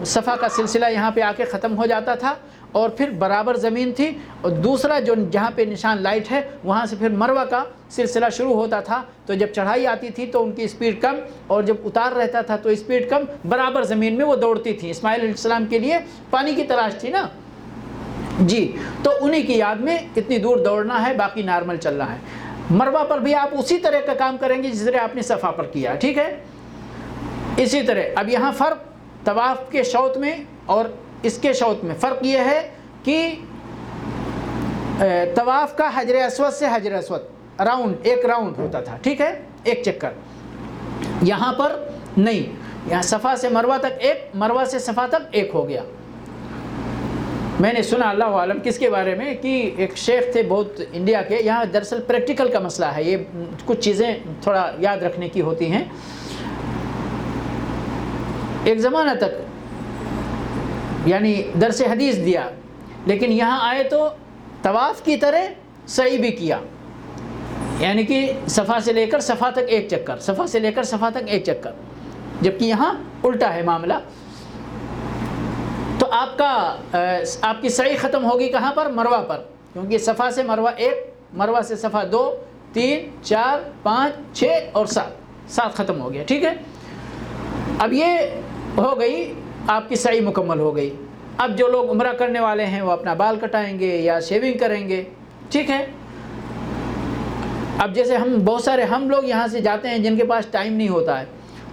صفا کا سلسلہ یہاں پہ آ کے ختم ہو جاتا تھا، اور پھر برابر زمین تھی، اور دوسرا جو جہاں پہ نشان لائٹ ہے وہاں سے پھر مروہ کا سلسلہ شروع ہوتا تھا۔ تو جب چڑھائی آتی تھی تو ان کی اسپیڈ کم، اور جب اتار رہتا تھا تو اسپیڈ کم، برابر زمین میں وہ دوڑتی تھی۔ اسماعیل علیہ السلام کے لیے پانی کی تلاش تھی نا جی، تو انہی کی یاد میں اتنی دور دوڑنا ہے، باقی نارمل چلنا ہے۔ مروہ پر بھی آپ اسی طرح کا کام کریں گے جس طرح آپ نے صفا پر کیا، ٹھیک ہے؟ اسی طرح اب یہاں فرق طواف کے شوط میں اور اس کے شوط میں فرق یہ ہے کہ طواف کا حجر اسود سے حجر اسود ایک راؤنڈ ہوتا تھا، ٹھیک ہے، ایک چکر۔ یہاں پر نہیں، یہاں صفا سے مروہ تک ایک، مروہ سے صفا تک ایک ہو گیا۔ میں نے سنا، اللہ عالم کس کے بارے میں، کہ ایک شیخ تھے بہت انڈیا کے، یہاں دراصل پریکٹیکل کا مسئلہ ہے، یہ کچھ چیزیں تھوڑا یاد رکھنے کی ہوتی ہیں۔ ایک زمانہ تک یعنی درس حدیث دیا، لیکن یہاں آئے تو طواف کی طرح سعی بھی کیا، یعنی کہ صفا سے لے کر صفا تک ایک چکر، صفا سے لے کر صفا تک ایک چکر، جبکہ یہاں الٹا ہے معاملہ۔ تو آپ کی سعی ختم ہوگی کہاں پر؟ مروہ پر، کیونکہ صفا سے مروہ ایک، مروہ سے صفا 2 3 4 5 6 اور 7 ختم ہو گیا، ٹھیک ہے؟ اب یہ ہو گئی آپ کی سعی مکمل ہو گئی۔ اب جو لوگ عمرہ کرنے والے ہیں وہ اپنا بال کٹائیں گے یا شیونگ کریں گے، ٹھیک ہے؟ اب جیسے بہت سارے ہم لوگ یہاں سے جاتے ہیں جن کے پاس ٹائم نہیں ہوتا ہے،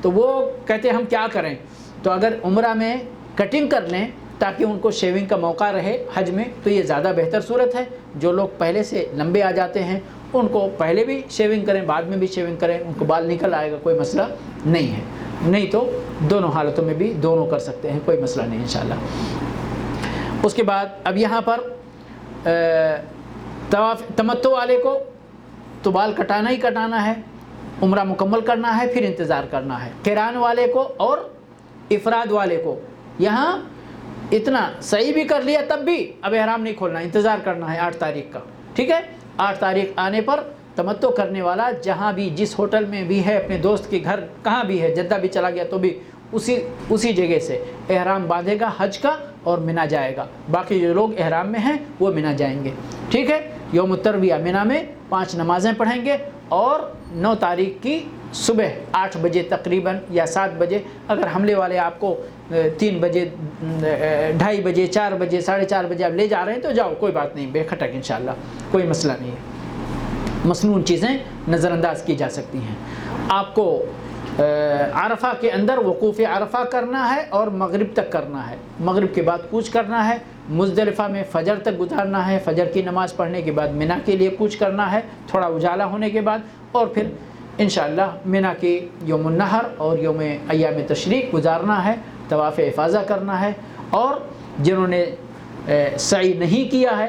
تو وہ کہتے ہیں ہم کیا کریں، تو اگر عمرہ میں کٹنگ کر لیں تاکہ ان کو شیونگ کا موقع رہے حج میں، تو یہ زیادہ بہتر صورت ہے۔ جو لوگ پہلے سے لمبے آ جاتے ہیں ان کو پہلے بھی شیونگ کریں، بعد میں بھی شیونگ کریں، ان کو بال نکل آئے گا، کوئی مسئلہ نہیں ہے، نہیں تو دونوں حالتوں میں بھی دونوں کر سکتے ہیں، کوئی مسئلہ نہیں انشاءاللہ۔ اس کے بعد اب یہاں پر تمتع والے کو تو بال کٹانا ہی کٹانا ہے، عمرہ مکمل کرنا ہے، پھر انتظار کرنا ہے۔ قران والے کو اور افراد والے کو یہاں اتنا صحیح بھی کر لیا تب بھی اب احرام نہیں کھولنا، انتظار کرنا ہے 8 تاریخ کا، ٹھیک ہے؟ 8 تاریخ آنے پر تمتع کرنے والا جہاں بھی جس ہوٹل میں بھی ہے، اپنے دوست کے گھر کہاں بھی ہے، جدہ بھی چلا گیا تو بھی اسی جگہ سے احرام باندھے گا حج کا اور منا جائے گا۔ باقی جو لوگ احرام میں ہیں وہ منا جائیں گے، ٹھیک ہے؟ یوم الترویہ منا میں 5 نمازیں پڑھیں گے، اور 9 تاریخ کی صبح 8 بجے تقریباً یا 7 بجے، اگر حملے والے آپ کو 3 بجے 2:30 بجے 4 بجے 4:30 بجے آپ لے جا رہے ہیں تو جاؤ، کوئی بات نہیں، بے کھٹک انشاءاللہ کوئی مسئلہ نہیں ہے۔ مسنون چیزیں نظر انداز کی جا سکتی ہیں۔ آپ کو عرفہ کے اندر وقوف عرفہ کرنا ہے اور مغرب تک کرنا ہے، مغرب کے بعد کوچ کرنا ہے، مزدلفہ میں فجر تک گزارنا ہے، فجر کی نماز پڑھنے کے بعد منا کے لیے کوچ کرنا ہے تھوڑا اجالا ہونے کے بعد، اور پھر انشاءاللہ منا کے یوم النحر اور یوم ایام تشریق گزارنا ہے، طواف افاضہ کرنا ہے۔ اور جنہوں نے سعی نہیں کیا ہے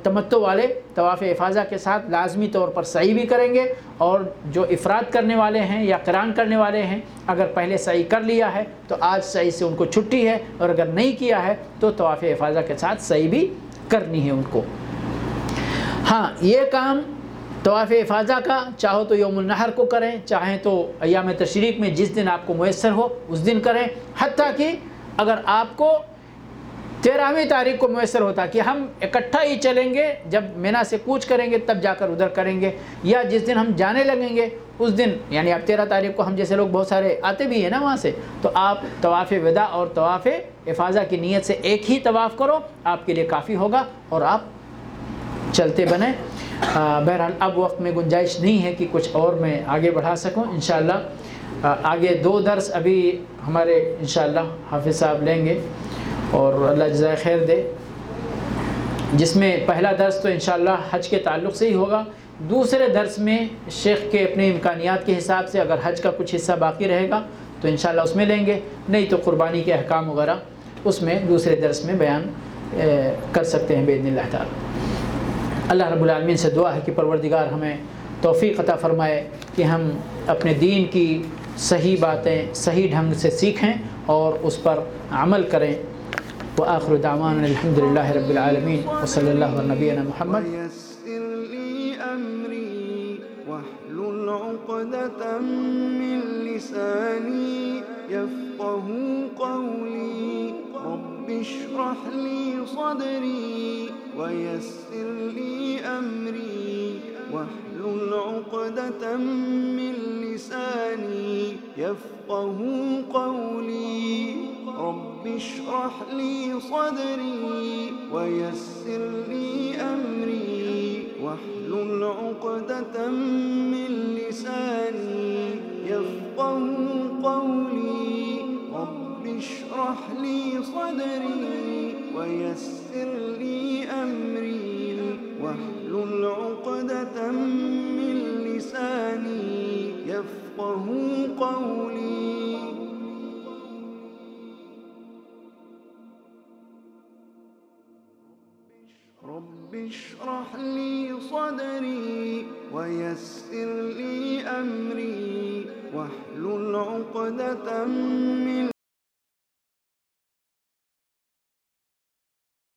تمتع والے طواف افاضہ کے ساتھ لازمی طور پر سعی بھی کریں گے، اور جو افراد کرنے والے ہیں یا قران کرنے والے ہیں اگر پہلے سعی کر لیا ہے تو آج سعی سے ان کو چھٹی ہے، اور اگر نہیں کیا ہے تو طواف افاضہ کے ساتھ سعی بھی کرنی ہے ان کو۔ ہاں، یہ کام طواف افاضہ کا چاہو تو یوم النحر کو کریں، چاہیں تو ایام تشریق میں جس دن آپ کو میسر ہو اس دن کریں، حتیٰ کہ اگر آپ کو 13ویں تاریخ کو میسر ہوتا کہ ہم اکٹھا ہی چلیں گے، جب مینا سے کوچ کریں گے تب جا کر ادھر کریں گے، یا جس دن ہم جانے لگیں گے اس دن، یعنی آپ 13 تاریخ کو ہم جیسے لوگ بہت سارے آتے بھی ہیں نا وہاں سے، تو آپ طواف وداع اور طواف افاضہ کی نیت سے ایک ہی طواف کرو، آپ کے لیے کافی ہوگا، اور آپ چلتے بنیں۔ بہرحال اب وقت میں گنجائش نہیں ہے کہ کچھ اور میں آگے بڑھا سکوں، انشاءاللہ آگے 2 درس ابھی ہمارے انشاءاللہ حافظ صاحب لیں گے، اور اللہ جزائے خیر دے، جس میں پہلا درس تو انشاءاللہ حج کے تعلق سے ہی ہوگا، دوسرے درس میں شیخ کے اپنے امکانیات کے حساب سے اگر حج کا کچھ حصہ باقی رہے گا تو انشاءاللہ اس میں لیں گے، نہیں تو قربانی کے احکام وغیرہ اس میں دوسرے درس میں بیان کر سکتے ہیں باذن اللہ تعالی۔ اللہ رب العالمین سے دعا ہے کہ پروردگار ہمیں توفیق عطا فرمائے کہ ہم اپنے دین کی صحیح باتیں صحیح ڈھنگ سے سیکھیں اور اس پر عمل کریں۔ وآخر دعوانا الحمد للہ رب العالمین وصلی اللہ علی نبینا محمد۔ ويسر لي أمري واحلل عقدة من لساني يفقه قولي رب اشرح لي صدري ويسر لي أمري واحلل عقدة من لساني يفقه قولي رب اشرح لي صدري ويسر لي أمري واحلل عقدة من لساني يفقه قولي رب اشرح لي صدري ويسر لي أمري واحلل عقدة من لساني يفقه قولي رب اشرح لي صدري ويسر لي أمري واحلل عقدة من